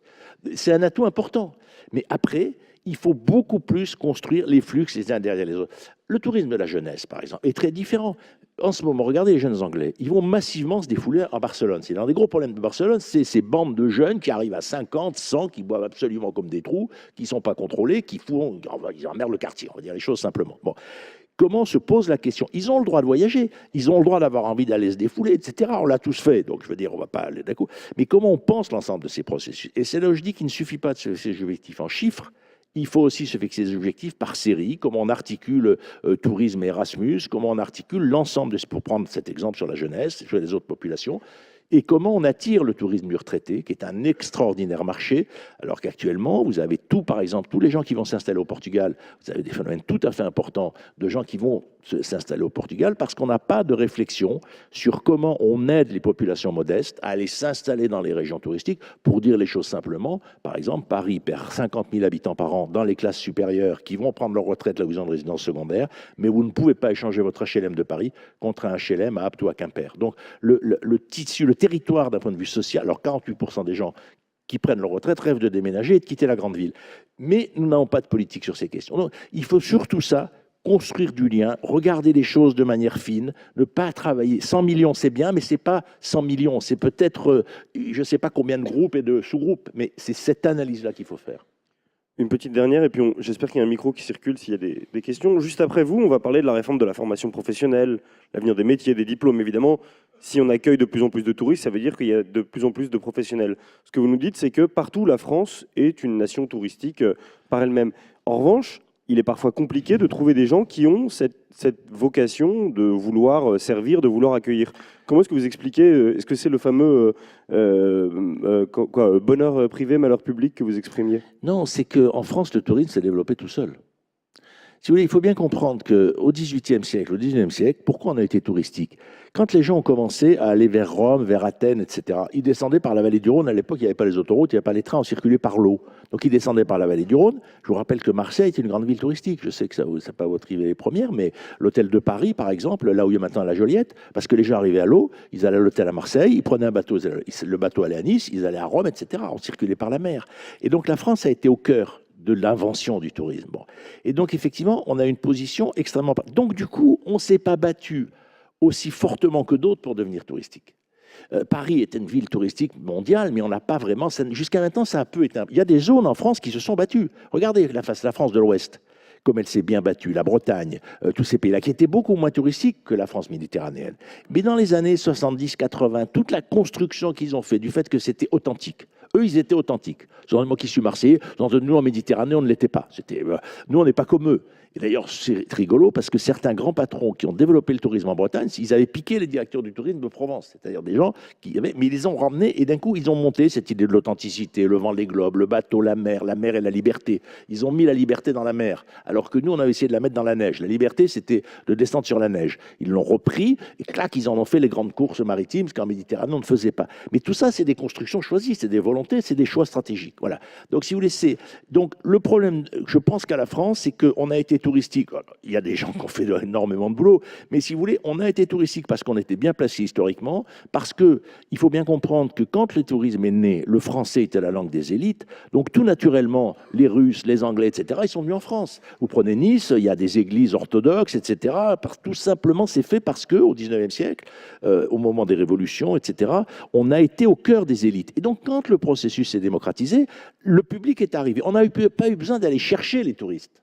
C'est un atout important. Mais après, il faut beaucoup plus construire les flux les uns derrière les autres. Le tourisme de la jeunesse, par exemple, est très différent. En ce moment, regardez les jeunes Anglais, ils vont massivement se défouler à Barcelone. C'est l'un des gros problèmes de Barcelone, c'est ces bandes de jeunes qui arrivent à 50, 100, qui boivent absolument comme des trous, qui ne sont pas contrôlés, ils emmerdent le quartier, on va dire les choses simplement. Bon. Comment se pose la question? Ils ont le droit de voyager, ils ont le droit d'avoir envie d'aller se défouler, etc. On l'a tous fait, donc je veux dire, on ne va pas aller d'accord. Mais comment on pense l'ensemble de ces processus? Et c'est là où je dis qu'il ne suffit pas de se fixer des objectifs en chiffres, il faut aussi se fixer des objectifs par série, comment on articule tourisme et Erasmus, comment on articule l'ensemble, pour prendre cet exemple sur la jeunesse, sur les autres populations, et comment on attire le tourisme du retraité, qui est un extraordinaire marché, alors qu'actuellement, vous avez par exemple, tous les gens qui vont s'installer au Portugal, vous avez des phénomènes tout à fait importants de gens qui vont s'installer au Portugal parce qu'on n'a pas de réflexion sur comment on aide les populations modestes à aller s'installer dans les régions touristiques. Pour dire les choses simplement, par exemple, Paris perd 50 000 habitants par an dans les classes supérieures qui vont prendre leur retraite là où ils ont une résidence secondaire, mais vous ne pouvez pas échanger votre HLM de Paris contre un HLM à Apt ou à Quimper. Donc, le tissu, le territoire d'un point de vue social, alors 48% des gens qui prennent leur retraite rêvent de déménager et de quitter la grande ville. Mais nous n'avons pas de politique sur ces questions. Donc, il faut surtout ça, construire du lien, regarder les choses de manière fine, ne pas travailler. 100 millions, c'est bien, mais ce n'est pas 100 millions. C'est peut-être, je ne sais pas combien de groupes et de sous-groupes, mais c'est cette analyse-là qu'il faut faire. Une petite dernière, et puis j'espère qu'il y a un micro qui circule s'il y a des questions. Juste après vous, on va parler de la réforme de la formation professionnelle, l'avenir des métiers, des diplômes. Évidemment, si on accueille de plus en plus de touristes, ça veut dire qu'il y a de plus en plus de professionnels. Ce que vous nous dites, c'est que partout, la France est une nation touristique par elle-même. En revanche, il est parfois compliqué de trouver des gens qui ont cette vocation de vouloir servir, de vouloir accueillir. Comment est-ce que vous expliquez, est-ce que c'est le fameux bonheur privé, malheur public que vous exprimiez? Non, c'est qu'en France, le tourisme s'est développé tout seul. Si vous voulez, il faut bien comprendre qu'au XVIIIe siècle, au XIXe siècle, pourquoi on a été touristique? Quand les gens ont commencé à aller vers Rome, vers Athènes, etc., ils descendaient par la vallée du Rhône. À l'époque, il n'y avait pas les autoroutes, il n'y avait pas les trains, on circulait par l'eau. Donc ils descendaient par la vallée du Rhône. Je vous rappelle que Marseille était une grande ville touristique. Je sais que ça n'a pas votre arrivée les premières, mais l'hôtel de Paris, par exemple, là où il y a maintenant la Joliette, parce que les gens arrivaient à l'eau, ils allaient à l'hôtel à Marseille, ils prenaient un bateau, le bateau allait à Nice, ils allaient à Rome, etc. On circulait par la mer. Et donc la France a été au cœur de l'invention du tourisme. Bon. Et donc, effectivement, on a une position extrêmement... Donc, du coup, on ne s'est pas battu aussi fortement que d'autres pour devenir touristique. Paris est une ville touristique mondiale, mais on n'a pas vraiment... Jusqu'à maintenant, ça a peu été... Il y a des zones en France qui se sont battues. Regardez la France de l'Ouest, comme elle s'est bien battue, la Bretagne, tous ces pays-là, qui étaient beaucoup moins touristiques que la France méditerranéenne. Mais dans les années 70-80, toute la construction qu'ils ont fait, du fait que c'était authentique, eux, ils étaient authentiques. Moi qui suis marseillais, nous en Méditerranée, on ne l'était pas. Nous, on n'est pas comme eux. Et d'ailleurs, c'est rigolo parce que certains grands patrons qui ont développé le tourisme en Bretagne, ils avaient piqué les directeurs du tourisme de Provence. C'est-à-dire des gens mais ils les ont ramenés et d'un coup, ils ont monté cette idée de l'authenticité, le vent, les globes, le bateau, la mer et la liberté. Ils ont mis la liberté dans la mer, alors que nous, on avait essayé de la mettre dans la neige. La liberté, c'était de descendre sur la neige. Ils l'ont repris et clac, ils en ont fait les grandes courses maritimes, ce qu'en Méditerranée, on ne faisait pas. Mais tout ça, c'est des constructions choisies, c'est des volontés, c'est des choix stratégiques. Voilà. Donc, si vous laissez... Donc, le problème, je pense qu'à la France, c'est qu'on a été été touristique. Il y a des gens qui ont fait énormément de boulot, mais si vous voulez, on a été touristique parce qu'on était bien placé historiquement, parce que il faut bien comprendre que quand le tourisme est né, le français était la langue des élites, donc tout naturellement, les Russes, les Anglais, etc., ils sont venus en France. Vous prenez Nice, il y a des églises orthodoxes, etc. Tout simplement, c'est fait parce que au 19e siècle, au moment des révolutions, etc., on a été au cœur des élites. Et donc, quand le processus s'est démocratisé, le public est arrivé. On n'a pas eu besoin d'aller chercher les touristes.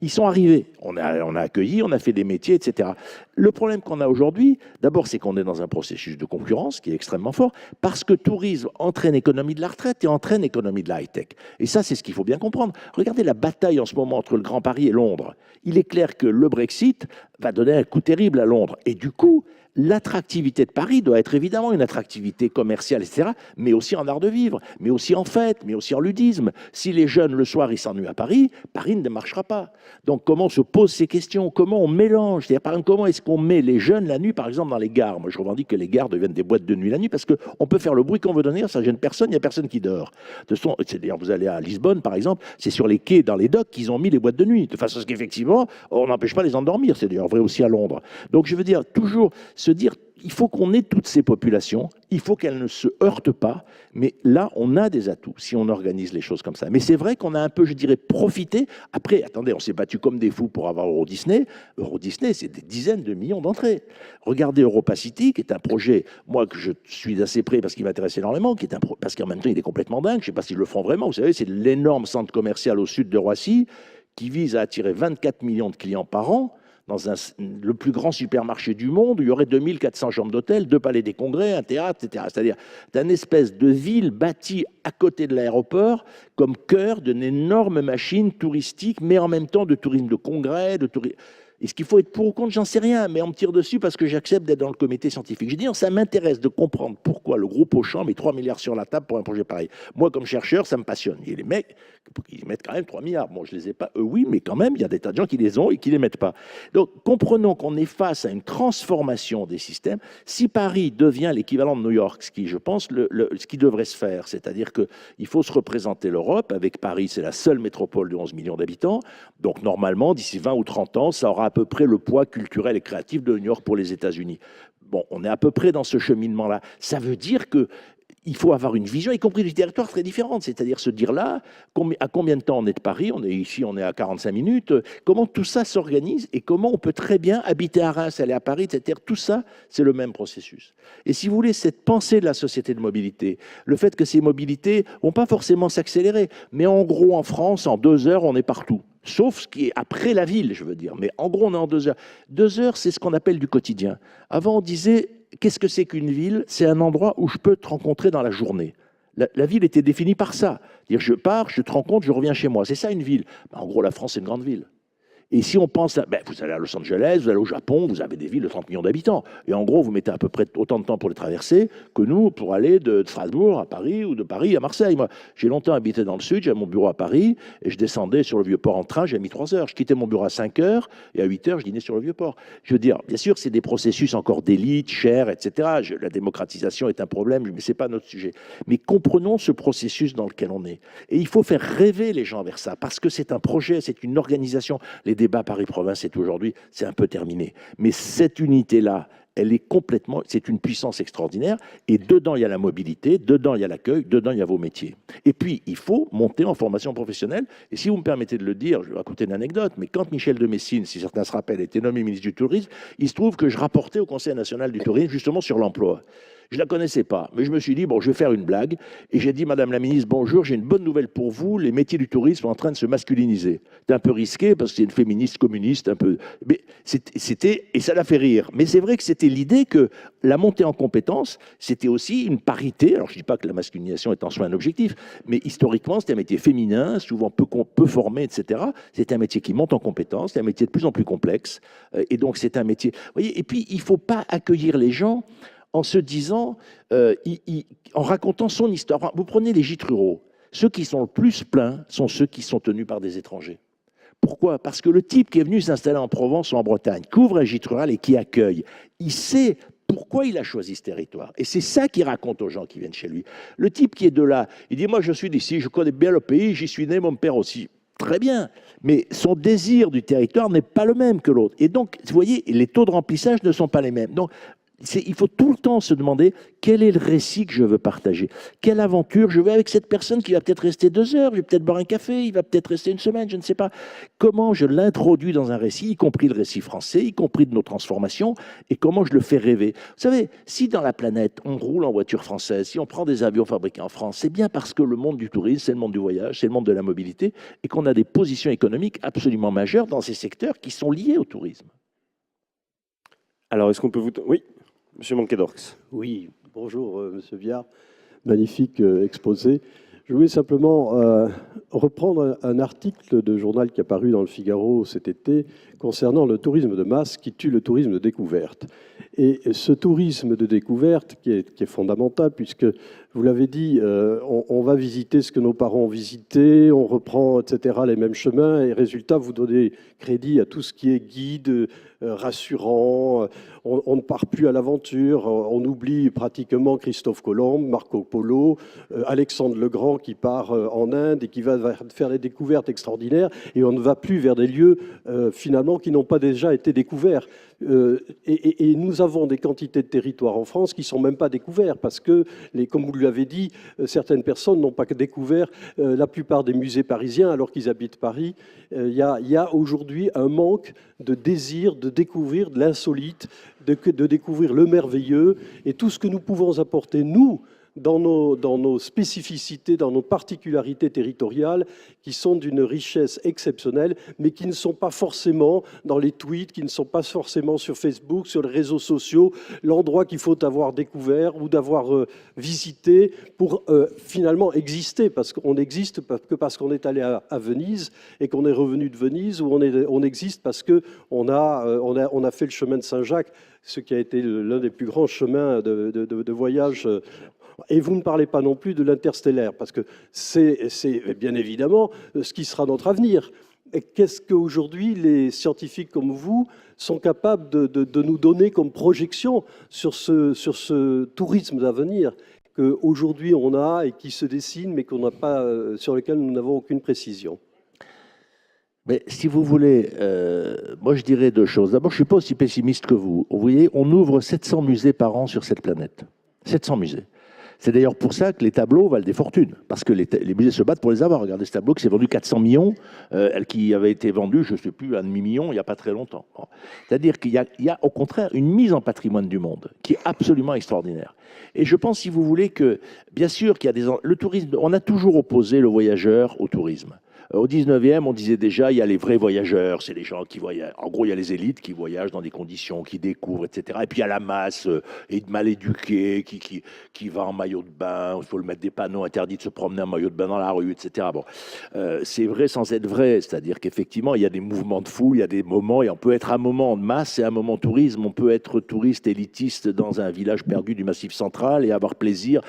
Ils sont arrivés. On a accueilli, on a fait des métiers, etc. Le problème qu'on a aujourd'hui, d'abord, c'est qu'on est dans un processus de concurrence qui est extrêmement fort, parce que tourisme entraîne économie de la retraite et entraîne économie de la high-tech. Et ça, c'est ce qu'il faut bien comprendre. Regardez la bataille en ce moment entre le Grand Paris et Londres. Il est clair que le Brexit va donner un coup terrible à Londres. Et du coup, l'attractivité de Paris doit être évidemment une attractivité commerciale, etc., mais aussi en art de vivre, mais aussi en fête, mais aussi en ludisme. Si les jeunes, le soir, ils s'ennuient à Paris, Paris ne marchera pas. Donc, comment on se pose ces questions? Comment on mélange? C'est-à-dire, par exemple, comment est-ce qu'on met les jeunes la nuit, par exemple, dans les gares? Moi, je revendique que les gares deviennent des boîtes de nuit la nuit, parce qu'on peut faire le bruit qu'on veut donner, ça gêne personne, il n'y a personne qui dort. C'est-à-dire, vous allez à Lisbonne, par exemple, c'est sur les quais, dans les docks, qu'ils ont mis les boîtes de nuit, de façon à ce qu'effectivement, on n'empêche pas les endormir. C'est d'ailleurs vrai aussi à Londres. Donc, je veux dire, toujours se dire, il faut qu'on ait toutes ces populations, il faut qu'elles ne se heurtent pas, mais là, on a des atouts si on organise les choses comme ça. Mais c'est vrai qu'on a un peu, je dirais, profité. Après, attendez, on s'est battu comme des fous pour avoir Euro Disney. Euro Disney, c'est des dizaines de millions d'entrées. Regardez Europa City, qui est un projet, moi, que je suis assez près parce qu'il m'intéresse énormément, parce qu'en même temps, il est complètement dingue. Je ne sais pas s'ils le font vraiment. Vous savez, c'est l'énorme centre commercial au sud de Roissy qui vise à attirer 24 millions de clients par an, dans le plus grand supermarché du monde, où il y aurait 2400 chambres d'hôtel, 2 palais des congrès, un théâtre, etc. C'est-à-dire d'une espèce de ville bâtie à côté de l'aéroport, comme cœur d'une énorme machine touristique, mais en même temps de tourisme de congrès, de tourisme. Est-ce qu'il faut être pour ou contre? J'en sais rien, mais on me tire dessus parce que j'accepte d'être dans le comité scientifique. J'ai dit, ça m'intéresse de comprendre pourquoi le groupe Auchan met 3 milliards sur la table pour un projet pareil. Moi, comme chercheur, ça me passionne. Et les mecs, ils mettent quand même 3 milliards. Bon, je les ai pas, eux, oui, mais quand même, il y a des tas de gens qui les ont et qui les mettent pas. Donc, comprenons qu'on est face à une transformation des systèmes. Si Paris devient l'équivalent de New York, ce qui, je pense, ce qui devrait se faire, c'est-à-dire qu'il faut se représenter l'Europe. Avec Paris, c'est la seule métropole de 11 millions d'habitants. Donc, normalement, d'ici 20 ou 30 ans, ça aura à peu près le poids culturel et créatif de New York pour les États-Unis. Bon, on est à peu près dans ce cheminement-là. Ça veut dire que il faut avoir une vision, y compris du territoire, très différente. C'est-à-dire se dire là, à combien de temps on est de Paris? On est ici, on est à 45 minutes. Comment tout ça s'organise et comment on peut très bien habiter à Reims, aller à Paris, etc. Tout ça, c'est le même processus. Et si vous voulez, cette pensée de la société de mobilité, le fait que ces mobilités vont pas forcément s'accélérer, mais en gros, en France, en 2 heures, on est partout. Sauf ce qui est après la ville, je veux dire. Mais en gros, on est en 2 heures. 2 heures, c'est ce qu'on appelle du quotidien. Avant, on disait, qu'est-ce que c'est qu'une ville? C'est un endroit où je peux te rencontrer dans la journée. La ville était définie par ça. Dire, je pars, je te rencontre, je reviens chez moi. C'est ça une ville. En gros, la France, c'est une grande ville. Et si on pense, vous allez à Los Angeles, vous allez au Japon, vous avez des villes de 30 millions d'habitants. Et en gros, vous mettez à peu près autant de temps pour les traverser que nous pour aller de Strasbourg à Paris ou de Paris à Marseille. Moi, j'ai longtemps habité dans le sud, j'avais mon bureau à Paris et je descendais sur le Vieux-Port en train, j'ai mis 3 heures. Je quittais mon bureau à 5 heures et à 8 heures, je dînais sur le Vieux-Port. Je veux dire, bien sûr, c'est des processus encore d'élite, chers, etc. La démocratisation est un problème, mais ce n'est pas notre sujet. Mais comprenons ce processus dans lequel on est. Et il faut faire rêver les gens vers ça parce que c'est un projet, c'est une organisation. Les débats Paris-Province, c'est un peu terminé. Mais cette unité-là, elle est complètement, c'est une puissance extraordinaire. Et dedans, il y a la mobilité, dedans, il y a l'accueil, dedans, il y a vos métiers. Et puis, il faut monter en formation professionnelle. Et si vous me permettez de le dire, je vais raconter une anecdote, mais quand Michel de Messine, si certains se rappellent, était nommé ministre du Tourisme, il se trouve que je rapportais au Conseil national du tourisme justement sur l'emploi. Je ne la connaissais pas, mais je me suis dit, bon, je vais faire une blague. Et j'ai dit, Madame la ministre, bonjour, j'ai une bonne nouvelle pour vous, les métiers du tourisme sont en train de se masculiniser. C'est un peu risqué, parce que c'est une féministe communiste, un peu... Mais c'était... Et ça l'a fait rire. Mais c'est vrai que c'était l'idée que la montée en compétences, c'était aussi une parité. Alors, je ne dis pas que la masculinisation est en soi un objectif, mais historiquement, c'était un métier féminin, souvent peu formé, etc. C'était un métier qui monte en compétences, c'est un métier de plus en plus complexe. Et donc, c'est un métier... Vous voyez, et puis, il ne faut pas accueillir les gens en se disant, en racontant son histoire. Vous prenez les gîtes ruraux. Ceux qui sont le plus pleins sont ceux qui sont tenus par des étrangers. Pourquoi? Parce que le type qui est venu s'installer en Provence ou en Bretagne, qui ouvre un gîte rural et qui accueille, il sait pourquoi il a choisi ce territoire. Et c'est ça qu'il raconte aux gens qui viennent chez lui. Le type qui est de là, il dit, moi je suis d'ici, je connais bien le pays, j'y suis né, mon père aussi. Très bien, mais son désir du territoire n'est pas le même que l'autre. Et donc, vous voyez, les taux de remplissage ne sont pas les mêmes. Donc, il faut tout le temps se demander quel est le récit que je veux partager. Quelle aventure je veux avec cette personne qui va peut-être rester 2 heures, je vais peut-être boire un café, il va peut-être rester une semaine, je ne sais pas. Comment je l'introduis dans un récit, y compris le récit français, y compris de nos transformations, et comment je le fais rêver. Vous savez, si dans la planète, on roule en voiture française, si on prend des avions fabriqués en France, c'est bien parce que le monde du tourisme, c'est le monde du voyage, c'est le monde de la mobilité, et qu'on a des positions économiques absolument majeures dans ces secteurs qui sont liés au tourisme. Alors, est-ce qu'on peut vous... Oui, monsieur Manquet-Dorx. Oui, bonjour Monsieur Viard, magnifique exposé. Je voulais simplement reprendre un article de journal qui est apparu dans le Figaro cet été concernant le tourisme de masse qui tue le tourisme de découverte. Et ce tourisme de découverte qui est fondamental puisque, vous l'avez dit, on va visiter ce que nos parents ont visité, on reprend, etc., les mêmes chemins et résultat, vous donnez crédit à tout ce qui est guide, rassurant, on ne part plus à l'aventure, on oublie pratiquement Christophe Colomb, Marco Polo, Alexandre le Grand qui part en Inde et qui va faire des découvertes extraordinaires et on ne va plus vers des lieux finalement qui n'ont pas déjà été découverts. Et nous avons des quantités de territoires en France qui ne sont même pas découverts parce que, comme vous l'avez dit, certaines personnes n'ont pas découvert la plupart des musées parisiens alors qu'ils habitent Paris. Il y a aujourd'hui un manque de désir de découvrir de l'insolite, de découvrir le merveilleux et tout ce que nous pouvons apporter, nous, dans nos spécificités, dans nos particularités territoriales, qui sont d'une richesse exceptionnelle, mais qui ne sont pas forcément dans les tweets, qui ne sont pas forcément sur Facebook, sur les réseaux sociaux, l'endroit qu'il faut avoir découvert ou d'avoir visité pour finalement exister, parce qu'on n'existe que parce qu'on est allé à Venise et qu'on est revenu de Venise, ou on existe parce qu'on a fait le chemin de Saint-Jacques, ce qui a été l'un des plus grands chemins de voyage. Et vous ne parlez pas non plus de l'interstellaire, parce que c'est bien évidemment ce qui sera notre avenir. Et qu'est-ce qu'aujourd'hui les scientifiques comme vous sont capables de nous donner comme projection sur ce tourisme d'avenir qu'aujourd'hui on a et qui se dessine, mais qu'on n'a pas, sur lequel nous n'avons aucune précision? Mais si vous voulez, moi je dirais 2 choses. D'abord, je ne suis pas aussi pessimiste que vous. Vous voyez, on ouvre 700 musées par an sur cette planète. 700 musées. C'est d'ailleurs pour ça que les tableaux valent des fortunes, parce que les musées se battent pour les avoir. Regardez ce tableau qui s'est vendu 400 millions, qui avait été vendu, je ne sais plus, à 1,5 million il n'y a pas très longtemps. Bon. C'est-à-dire qu'il y a au contraire une mise en patrimoine du monde qui est absolument extraordinaire. Et je pense, si vous voulez, que bien sûr qu'il y a le tourisme, on a toujours opposé le voyageur au tourisme. Au 19e, on disait déjà, il y a les vrais voyageurs, c'est les gens qui voyagent. En gros, il y a les élites qui voyagent dans des conditions, qui découvrent, etc. Et puis il y a la masse mal éduquée qui va en maillot de bain, il faut le mettre des panneaux interdits de se promener en maillot de bain dans la rue, etc. Bon, c'est vrai sans être vrai, c'est-à-dire qu'effectivement, il y a des mouvements de foule, il y a des moments, et on peut être un moment de masse et un moment tourisme. On peut être touriste élitiste dans un village perdu du Massif central et avoir plaisir.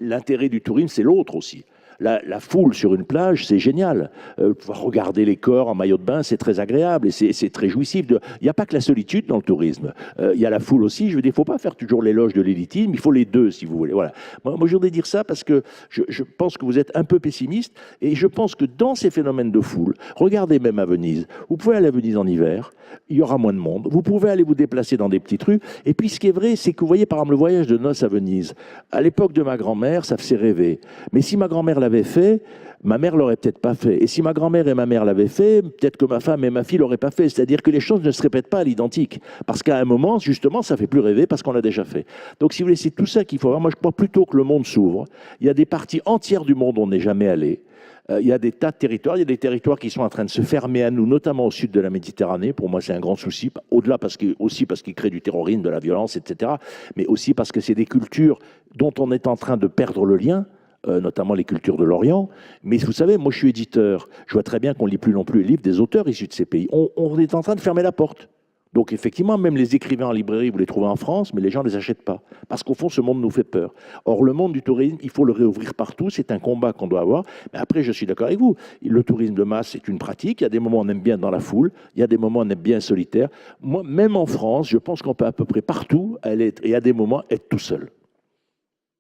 L'intérêt du tourisme, c'est l'autre aussi. La foule sur une plage, c'est génial. Pouvoir regarder les corps en maillot de bain, c'est très agréable et c'est très jouissif. Il n'y a pas que la solitude dans le tourisme. Il y a la foule aussi. Je veux dire, il ne faut pas faire toujours l'éloge de l'élitisme, il faut les deux, si vous voulez. Voilà. Moi, je voudrais dire ça parce que je pense que vous êtes un peu pessimiste et je pense que dans ces phénomènes de foule, regardez même à Venise. Vous pouvez aller à Venise en hiver, il y aura moins de monde. Vous pouvez aller vous déplacer dans des petites rues. Et puis, ce qui est vrai, c'est que vous voyez, par exemple, le voyage de noces à Venise. À l'époque de ma grand-mère, ça faisait rêver. Mais si ma grand-mère l'avait fait, ma mère l'aurait peut-être pas fait. Et si ma grand-mère et ma mère l'avaient fait, peut-être que ma femme et ma fille l'auraient pas fait. C'est-à-dire que les choses ne se répètent pas à l'identique. Parce qu'à un moment, justement, ça fait plus rêver parce qu'on l'a déjà fait. Donc, si vous voulez, c'est tout ça qu'il faut voir. Moi, je crois plutôt que le monde s'ouvre. Il y a des parties entières du monde où on n'est jamais allé. Il y a des tas de territoires, il y a des territoires qui sont en train de se fermer à nous, notamment au sud de la Méditerranée. Pour moi, c'est un grand souci. Au-delà, aussi parce qu'ils créent du terrorisme, de la violence, etc. Mais aussi parce que c'est des cultures dont on est en train de perdre le lien, notamment les cultures de l'Orient. Mais vous savez, moi, je suis éditeur. Je vois très bien qu'on ne lit plus non plus les livres des auteurs issus de ces pays. On est en train de fermer la porte. Donc effectivement, même les écrivains en librairie, vous les trouvez en France, mais les gens ne les achètent pas. Parce qu'au fond, ce monde nous fait peur. Or, le monde du tourisme, il faut le réouvrir partout. C'est un combat qu'on doit avoir. Mais après, je suis d'accord avec vous. Le tourisme de masse, c'est une pratique. Il y a des moments où on aime bien dans la foule. Il y a des moments où on aime bien solitaire. Moi, même en France, je pense qu'on peut à peu près partout aller et à des moments être tout seul.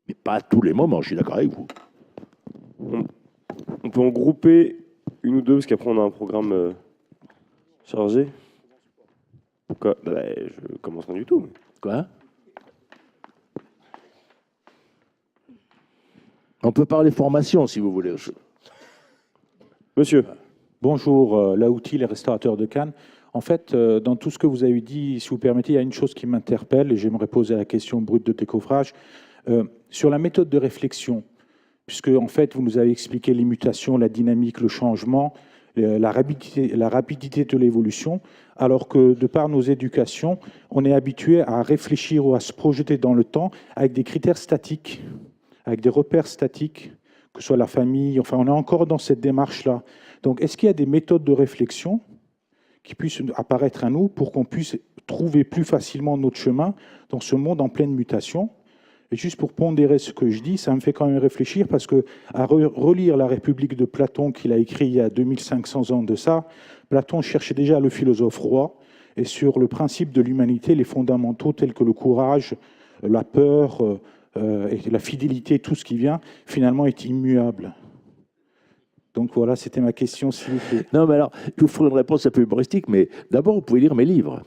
Mais pas à tous les moments, je suis d'accord avec vous. On peut en grouper une ou deux, parce qu'après on a un programme chargé. Quoi? Bah, je commence rien du tout. Quoi? On peut parler formation, si vous voulez. Monsieur. Bonjour, Laouti, les restaurateurs de Cannes. En fait, dans tout ce que vous avez dit, si vous permettez, il y a une chose qui m'interpelle et j'aimerais poser la question brute de décoffrage. Sur la méthode de réflexion, puisque en fait, vous nous avez expliqué les mutations, la dynamique, le changement, la rapidité de l'évolution, alors que de par nos éducations, on est habitué à réfléchir ou à se projeter dans le temps avec des critères statiques, avec des repères statiques, que ce soit la famille, enfin on est encore dans cette démarche-là. Donc est-ce qu'il y a des méthodes de réflexion qui puissent apparaître à nous pour qu'on puisse trouver plus facilement notre chemin dans ce monde en pleine mutation? Et juste pour pondérer ce que je dis, ça me fait quand même réfléchir parce que à relire La République de Platon qu'il a écrit il y a 2500 ans de ça, Platon cherchait déjà le philosophe roi et sur le principe de l'humanité, les fondamentaux tels que le courage, la peur et la fidélité, tout ce qui vient, finalement est immuable. Donc voilà, c'était ma question, s'il vous plaît. Non, mais alors, je vous ferai une réponse un peu humoristique, mais d'abord, vous pouvez lire mes livres.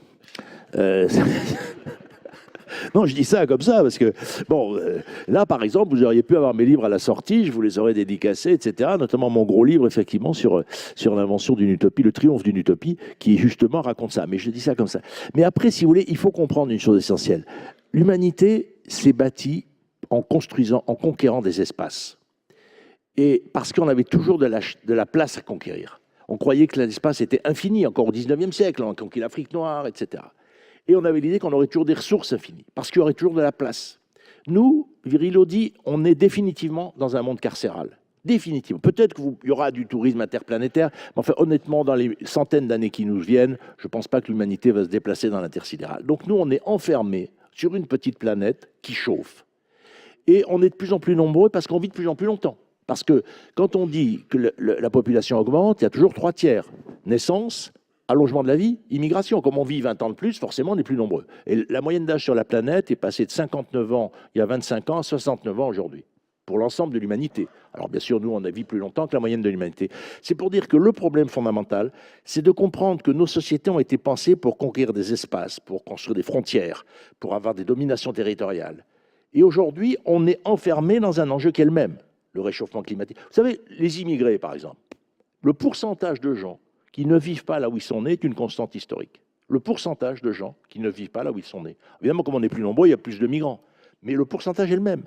Non, je dis ça comme ça, parce que, bon, là, par exemple, vous auriez pu avoir mes livres à la sortie, je vous les aurais dédicacés, etc., notamment mon gros livre, effectivement, sur l'invention d'une utopie, le triomphe d'une utopie, qui, justement, raconte ça. Mais je dis ça comme ça. Mais après, si vous voulez, il faut comprendre une chose essentielle. L'humanité s'est bâtie en construisant, en conquérant des espaces. Et parce qu'on avait toujours de la place à conquérir. On croyait que l'espace était infini, encore au XIXe siècle, on a conquis l'Afrique noire, etc. Et on avait l'idée qu'on aurait toujours des ressources infinies, parce qu'il y aurait toujours de la place. Nous, Virilio dit, on est définitivement dans un monde carcéral. Définitivement. Peut-être qu'il y aura du tourisme interplanétaire, mais enfin, honnêtement, dans les centaines d'années qui nous viennent, je ne pense pas que l'humanité va se déplacer dans l'intersidéral. Donc nous, on est enfermés sur une petite planète qui chauffe. Et on est de plus en plus nombreux parce qu'on vit de plus en plus longtemps. Parce que quand on dit que la population augmente, il y a toujours 3 tiers. Naissance, allongement de la vie, immigration. Comme on vit 20 ans de plus, forcément, on est plus nombreux. Et la moyenne d'âge sur la planète est passée de 59 ans il y a 25 ans à 69 ans aujourd'hui, pour l'ensemble de l'humanité. Alors bien sûr, nous, on a vécu plus longtemps que la moyenne de l'humanité. C'est pour dire que le problème fondamental, c'est de comprendre que nos sociétés ont été pensées pour conquérir des espaces, pour construire des frontières, pour avoir des dominations territoriales. Et aujourd'hui, on est enfermé dans un enjeu qui est le même, le réchauffement climatique. Vous savez, les immigrés, par exemple, le pourcentage de gens qui ne vivent pas là où ils sont nés est une constante historique. Le pourcentage de gens qui ne vivent pas là où ils sont nés. Évidemment, comme on est plus nombreux, il y a plus de migrants. Mais le pourcentage est le même.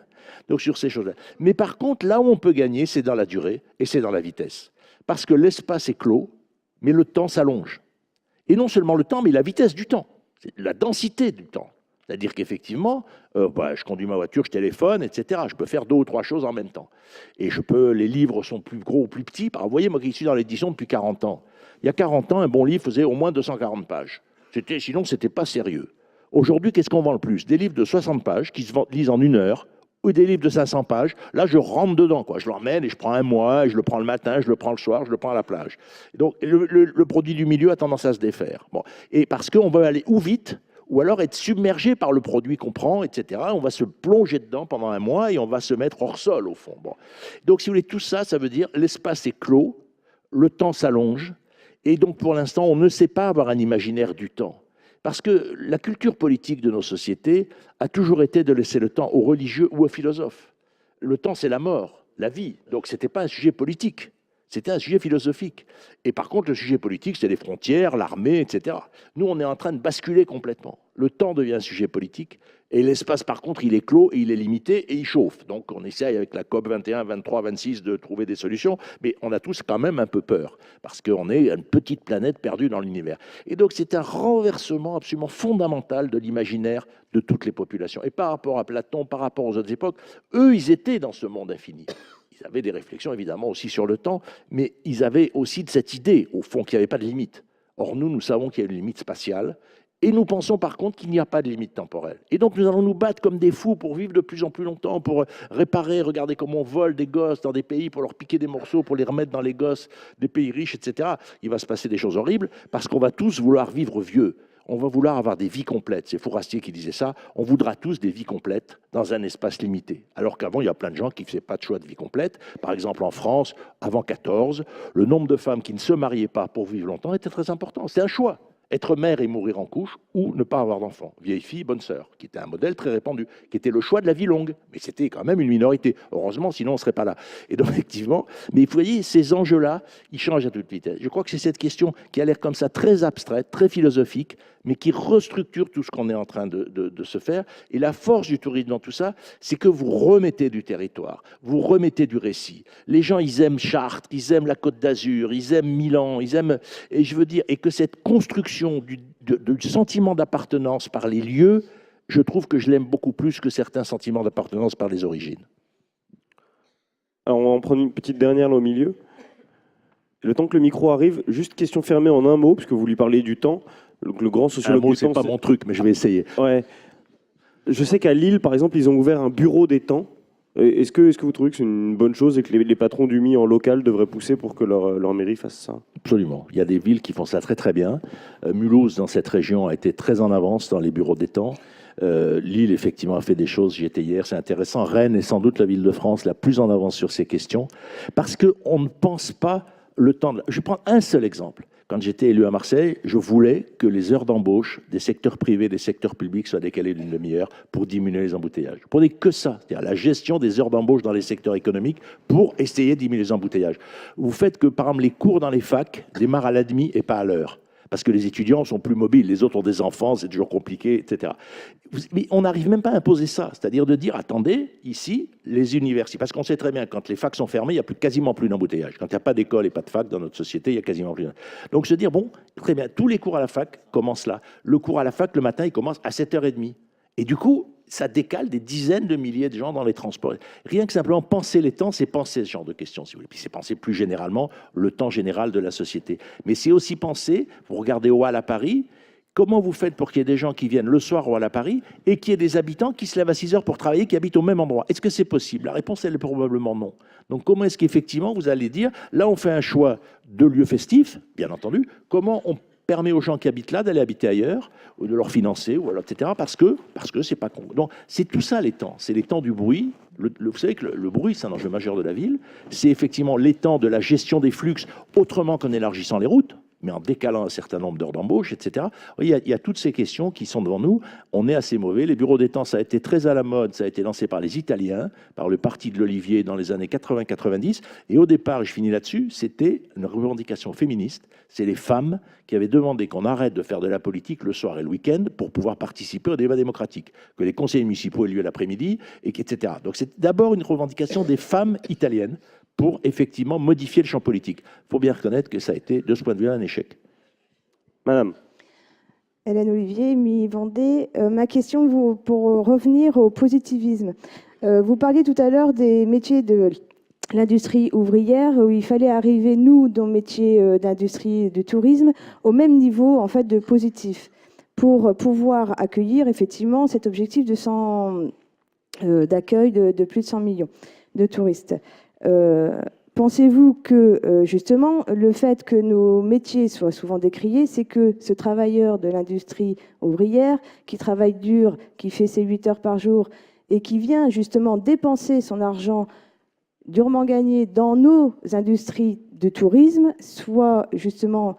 Donc sur ces choses-là. Mais par contre, là où on peut gagner, c'est dans la durée et c'est dans la vitesse. Parce que l'espace est clos, mais le temps s'allonge. Et non seulement le temps, mais la vitesse du temps. C'est la densité du temps. C'est-à-dire qu'effectivement, je conduis ma voiture, je téléphone, etc. Je peux faire 2 ou 3 choses en même temps. Et les livres sont plus gros ou plus petits. Vous voyez, moi qui suis dans l'édition depuis 40 ans, il y a 40 ans, un bon livre faisait au moins 240 pages. Sinon, ce n'était pas sérieux. Aujourd'hui, qu'est-ce qu'on vend le plus? Des livres de 60 pages qui se lisent en 1 heure, ou des livres de 500 pages. Là, je rentre dedans, quoi. Je l'emmène et je prends un mois, et je le prends le matin, je le prends le soir, je le prends à la plage. Et donc, le produit du milieu a tendance à se défaire. Bon. Et parce qu'on veut aller ou vite, ou alors être submergé par le produit qu'on prend, etc. On va se plonger dedans pendant un mois et on va se mettre hors sol, au fond. Bon. Donc, si vous voulez, tout ça, ça veut dire l'espace est clos, le temps s'allonge, et donc, pour l'instant, on ne sait pas avoir un imaginaire du temps. Parce que la culture politique de nos sociétés a toujours été de laisser le temps aux religieux ou aux philosophes. Le temps, c'est la mort, la vie. Donc, ce n'était pas un sujet politique. C'était un sujet philosophique. Et par contre, le sujet politique, c'est les frontières, l'armée, etc. Nous, on est en train de basculer complètement. Le temps devient un sujet politique, et l'espace, par contre, il est clos, et il est limité, et il chauffe. Donc, on essaye avec la COP 21, 23, 26 de trouver des solutions, mais on a tous quand même un peu peur, parce qu'on est une petite planète perdue dans l'univers. Et donc, c'est un renversement absolument fondamental de l'imaginaire de toutes les populations. Et par rapport à Platon, par rapport aux autres époques, eux, ils étaient dans ce monde infini. Ils avaient des réflexions, évidemment, aussi sur le temps, mais ils avaient aussi de cette idée, au fond, qu'il n'y avait pas de limite. Or, nous savons qu'il y a une limite spatiale, et nous pensons par contre qu'il n'y a pas de limite temporelle. Et donc, nous allons nous battre comme des fous pour vivre de plus en plus longtemps, pour réparer, regardez comment on vole des gosses dans des pays, pour leur piquer des morceaux, pour les remettre dans les gosses des pays riches, etc. Il va se passer des choses horribles, parce qu'on va tous vouloir vivre vieux. on va vouloir avoir des vies complètes. C'est Fourastier qui disait ça. On voudra tous des vies complètes dans un espace limité. Alors qu'avant, il y a plein de gens qui ne faisaient pas de choix de vie complète. Par exemple, en France, avant 14, le nombre de femmes qui ne se mariaient pas pour vivre longtemps était très important. C'est un choix. Être mère et mourir en couche ou ne pas avoir d'enfant. Vieille fille, bonne sœur, qui était un modèle très répandu, qui était le choix de la vie longue. Mais c'était quand même une minorité. Heureusement, sinon on ne serait pas là. Et donc, effectivement, mais vous voyez, ces enjeux-là, ils changent à toute vitesse. Je crois que c'est cette question qui a l'air comme ça très abstraite, très philosophique, mais qui restructure tout ce qu'on est en train de se faire. Et la force du tourisme dans tout ça, c'est que vous remettez du territoire, vous remettez du récit. Les gens, ils aiment Chartres, ils aiment la Côte d'Azur, ils aiment Milan, ils aiment... Et je veux dire, et que cette construction du sentiment d'appartenance par les lieux, je trouve que je l'aime beaucoup plus que certains sentiments d'appartenance par les origines. Alors, on va en prendre une petite dernière là au milieu. Le temps que le micro arrive, juste question fermée en un mot, puisque vous lui parlez du temps. Le grand sociologue du c'est temps, pas mon truc, mais je vais essayer. Ouais. Je sais qu'à Lille, par exemple, ils ont ouvert un bureau des temps. Est-ce que vous trouvez que c'est une bonne chose et que les patrons du MI en local devraient pousser pour que leur mairie fasse ça? Absolument. Il y a des villes qui font ça très très bien. Mulhouse, dans cette région, a été très en avance dans les bureaux des temps. Lille, effectivement, a fait des choses. J'y étais hier, c'est intéressant. Rennes est sans doute la ville de France la plus en avance sur ces questions. Parce qu'on ne pense pas le temps... Je prends un seul exemple. Quand j'étais élu à Marseille, je voulais que les heures d'embauche des secteurs privés et des secteurs publics soient décalées d'une demi-heure pour diminuer les embouteillages. Je prenais que ça, c'est-à-dire la gestion des heures d'embauche dans les secteurs économiques pour essayer de diminuer les embouteillages. Vous faites que, par exemple, les cours dans les facs démarrent à la demi et pas à l'heure. Parce que les étudiants sont plus mobiles, les autres ont des enfants, c'est toujours compliqué, etc. Mais on n'arrive même pas à imposer ça, c'est-à-dire de dire, attendez, ici, les universités, parce qu'on sait très bien, quand les facs sont fermés, il n'y a quasiment plus d'embouteillage. Quand il n'y a pas d'école et pas de fac dans notre société, il y a quasiment plus. Donc se dire, bon, très bien, tous les cours à la fac commencent là. Le cours à la fac, le matin, il commence à 7h30. Et du coup, ça décale des dizaines de milliers de gens dans les transports. Rien que simplement penser les temps, c'est penser ce genre de questions, si vous voulez. Puis c'est penser plus généralement le temps général de la société. Mais c'est aussi penser, vous regardez au Hall à Paris, comment vous faites pour qu'il y ait des gens qui viennent le soir au Hall à Paris et qu'il y ait des habitants qui se lèvent à 6 heures pour travailler, qui habitent au même endroit? Est-ce que c'est possible? La réponse, elle est probablement non. Donc comment est-ce qu'effectivement vous allez dire, là on fait un choix de lieu festif, bien entendu, comment on permet aux gens qui habitent là d'aller habiter ailleurs, ou de leur financer, ou alors, etc., parce que c'est pas con. Donc, c'est tout ça, les temps. C'est les temps du bruit. Vous savez que le bruit, c'est un enjeu majeur de la ville. C'est effectivement les temps de la gestion des flux, autrement qu'en élargissant les routes, mais en décalant un certain nombre d'heures d'embauche, etc. Il y a toutes ces questions qui sont devant nous. On est assez mauvais. Les bureaux des temps, ça a été très à la mode. Ça a été lancé par les Italiens, par le parti de l'Olivier dans les années 80-90. Et au départ, et je finis là-dessus, c'était une revendication féministe. C'est les femmes qui avaient demandé qu'on arrête de faire de la politique le soir et le week-end pour pouvoir participer au débat démocratique, que les conseils municipaux aient lieu l'après-midi, etc. Donc c'est d'abord une revendication des femmes italiennes pour effectivement modifier le champ politique. Il faut bien reconnaître que ça a été, de ce point de vue, un échec. Madame. Hélène Olivier, MI Vendée. Ma question, pour revenir au positivisme. Vous parliez tout à l'heure des métiers de l'industrie ouvrière, où il fallait arriver, nous, dans le métier d'industrie du tourisme, au même niveau en fait, de positif, pour pouvoir accueillir effectivement cet objectif d'accueil de plus de 100 millions de touristes. Pensez-vous que, justement, le fait que nos métiers soient souvent décriés, c'est que ce travailleur de l'industrie ouvrière, qui travaille dur, qui fait ses 8 heures par jour, et qui vient justement dépenser son argent durement gagné dans nos industries de tourisme, soit justement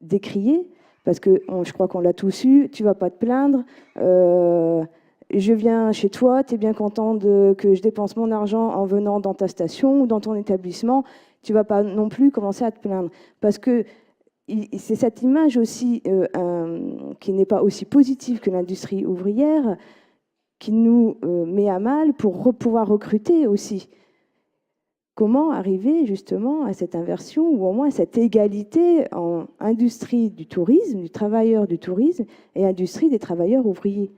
décrié, parce que je crois qu'on l'a tous eu, tu ne vas pas te plaindre, je viens chez toi, tu es bien content que je dépense mon argent en venant dans ta station ou dans ton établissement, tu ne vas pas non plus commencer à te plaindre. Parce que c'est cette image aussi qui n'est pas aussi positive que l'industrie ouvrière qui nous met à mal pour pouvoir recruter aussi. Comment arriver justement à cette inversion ou au moins à cette égalité en industrie du tourisme, du travailleur du tourisme et industrie des travailleurs ouvriers?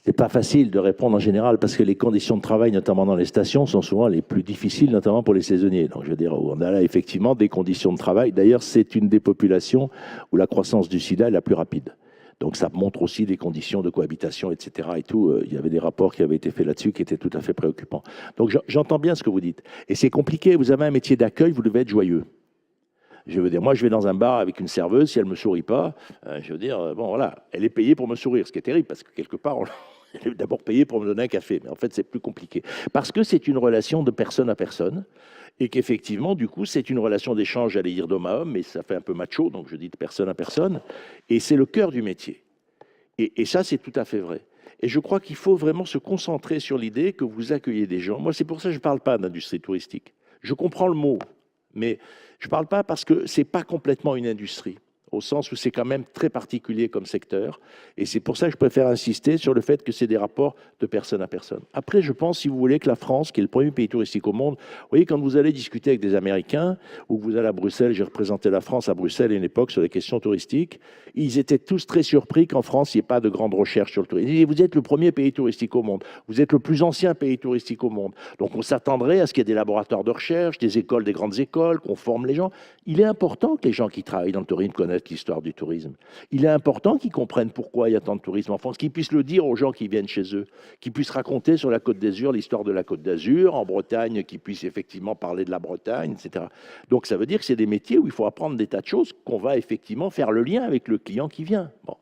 C'est pas facile de répondre en général parce que les conditions de travail, notamment dans les stations, sont souvent les plus difficiles, notamment pour les saisonniers. Donc je veux dire, on a là effectivement des conditions de travail. D'ailleurs, c'est une des populations où la croissance du sida est la plus rapide. Donc ça montre aussi des conditions de cohabitation, etc. Et tout. Il y avait des rapports qui avaient été faits là-dessus qui étaient tout à fait préoccupants. Donc j'entends bien ce que vous dites. Et c'est compliqué. Vous avez un métier d'accueil, vous devez être joyeux. Je veux dire, moi, je vais dans un bar avec une serveuse, si elle me sourit pas, je veux dire, bon, voilà, elle est payée pour me sourire, ce qui est terrible, parce que quelque part, elle est d'abord payée pour me donner un café. Mais en fait, c'est plus compliqué. Parce que c'est une relation de personne à personne, et qu'effectivement, du coup, c'est une relation d'échange, j'allais dire d'homme à homme, mais ça fait un peu macho, donc je dis de personne à personne, et c'est le cœur du métier. Et ça, c'est tout à fait vrai. Et je crois qu'il faut vraiment se concentrer sur l'idée que vous accueillez des gens. Moi, c'est pour ça que je ne parle pas d'industrie touristique. Je comprends le mot, mais je ne parle pas parce que ce n'est pas complètement une industrie, au sens où c'est quand même très particulier comme secteur. Et c'est pour ça que je préfère insister sur le fait que c'est des rapports de personne à personne. Après, je pense, si vous voulez, que la France, qui est le premier pays touristique au monde, vous voyez, quand vous allez discuter avec des Américains, ou que vous allez à Bruxelles, j'ai représenté la France à Bruxelles à une époque sur les questions touristiques, ils étaient tous très surpris qu'en France, il n'y ait pas de grande recherche sur le tourisme. Ils disaient, vous êtes le premier pays touristique au monde, vous êtes le plus ancien pays touristique au monde. Donc on s'attendrait à ce qu'il y ait des laboratoires de recherche, des écoles, des grandes écoles, qu'on forme les gens. Il est important que les gens qui travaillent dans le tourisme connaissent l'histoire du tourisme. Il est important qu'ils comprennent pourquoi il y a tant de tourisme en France, qu'ils puissent le dire aux gens qui viennent chez eux, qu'ils puissent raconter sur la Côte d'Azur l'histoire de la Côte d'Azur, en Bretagne, qu'ils puissent effectivement parler de la Bretagne, etc. Donc ça veut dire que c'est des métiers où il faut apprendre des tas de choses, qu'on va effectivement faire le lien avec le client qui vient. Bon.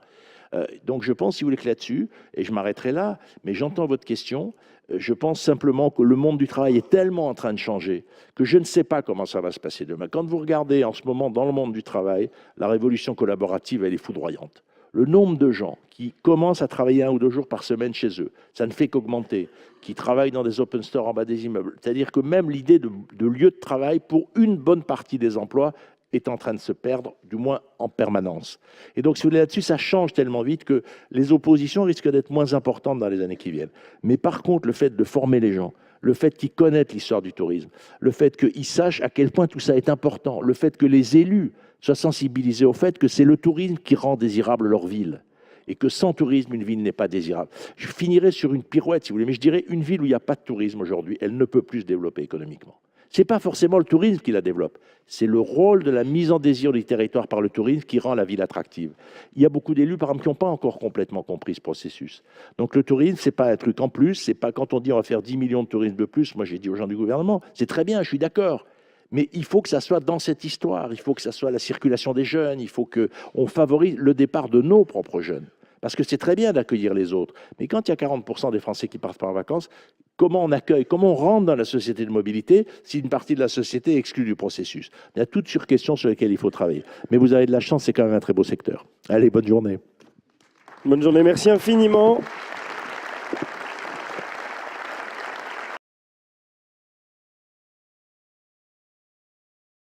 Donc je pense, si vous voulez, que là-dessus, et je m'arrêterai là, mais j'entends votre question, je pense simplement que le monde du travail est tellement en train de changer que je ne sais pas comment ça va se passer demain. Quand vous regardez en ce moment dans le monde du travail, la révolution collaborative, elle est foudroyante. Le nombre de gens qui commencent à travailler 1 ou 2 jours par semaine chez eux, ça ne fait qu'augmenter, qui travaillent dans des open stores en bas des immeubles. C'est-à-dire que même l'idée de lieu de travail pour une bonne partie des emplois est en train de se perdre, du moins en permanence. Et donc, si vous voulez, là-dessus, ça change tellement vite que les oppositions risquent d'être moins importantes dans les années qui viennent. Mais par contre, le fait de former les gens, le fait qu'ils connaissent l'histoire du tourisme, le fait qu'ils sachent à quel point tout ça est important, le fait que les élus soient sensibilisés au fait que c'est le tourisme qui rend désirable leur ville et que sans tourisme, une ville n'est pas désirable. Je finirai sur une pirouette, si vous voulez, mais je dirais une ville où il n'y a pas de tourisme aujourd'hui, elle ne peut plus se développer économiquement. Ce n'est pas forcément le tourisme qui la développe, c'est le rôle de la mise en désir du territoire par le tourisme qui rend la ville attractive. Il y a beaucoup d'élus, par exemple, qui n'ont pas encore complètement compris ce processus. Donc le tourisme, ce n'est pas un truc en plus, c'est pas quand on dit on va faire 10 millions de touristes de plus, moi j'ai dit aux gens du gouvernement, c'est très bien, je suis d'accord, mais il faut que ça soit dans cette histoire, il faut que ça soit la circulation des jeunes, il faut qu'on favorise le départ de nos propres jeunes. Parce que c'est très bien d'accueillir les autres, mais quand il y a 40% des Français qui partent pas en vacances, comment on accueille, comment on rentre dans la société de mobilité si une partie de la société est exclue du processus? Il y a toutes sur questions sur lesquelles il faut travailler. Mais vous avez de la chance, c'est quand même un très beau secteur. Allez, bonne journée. Bonne journée, merci infiniment.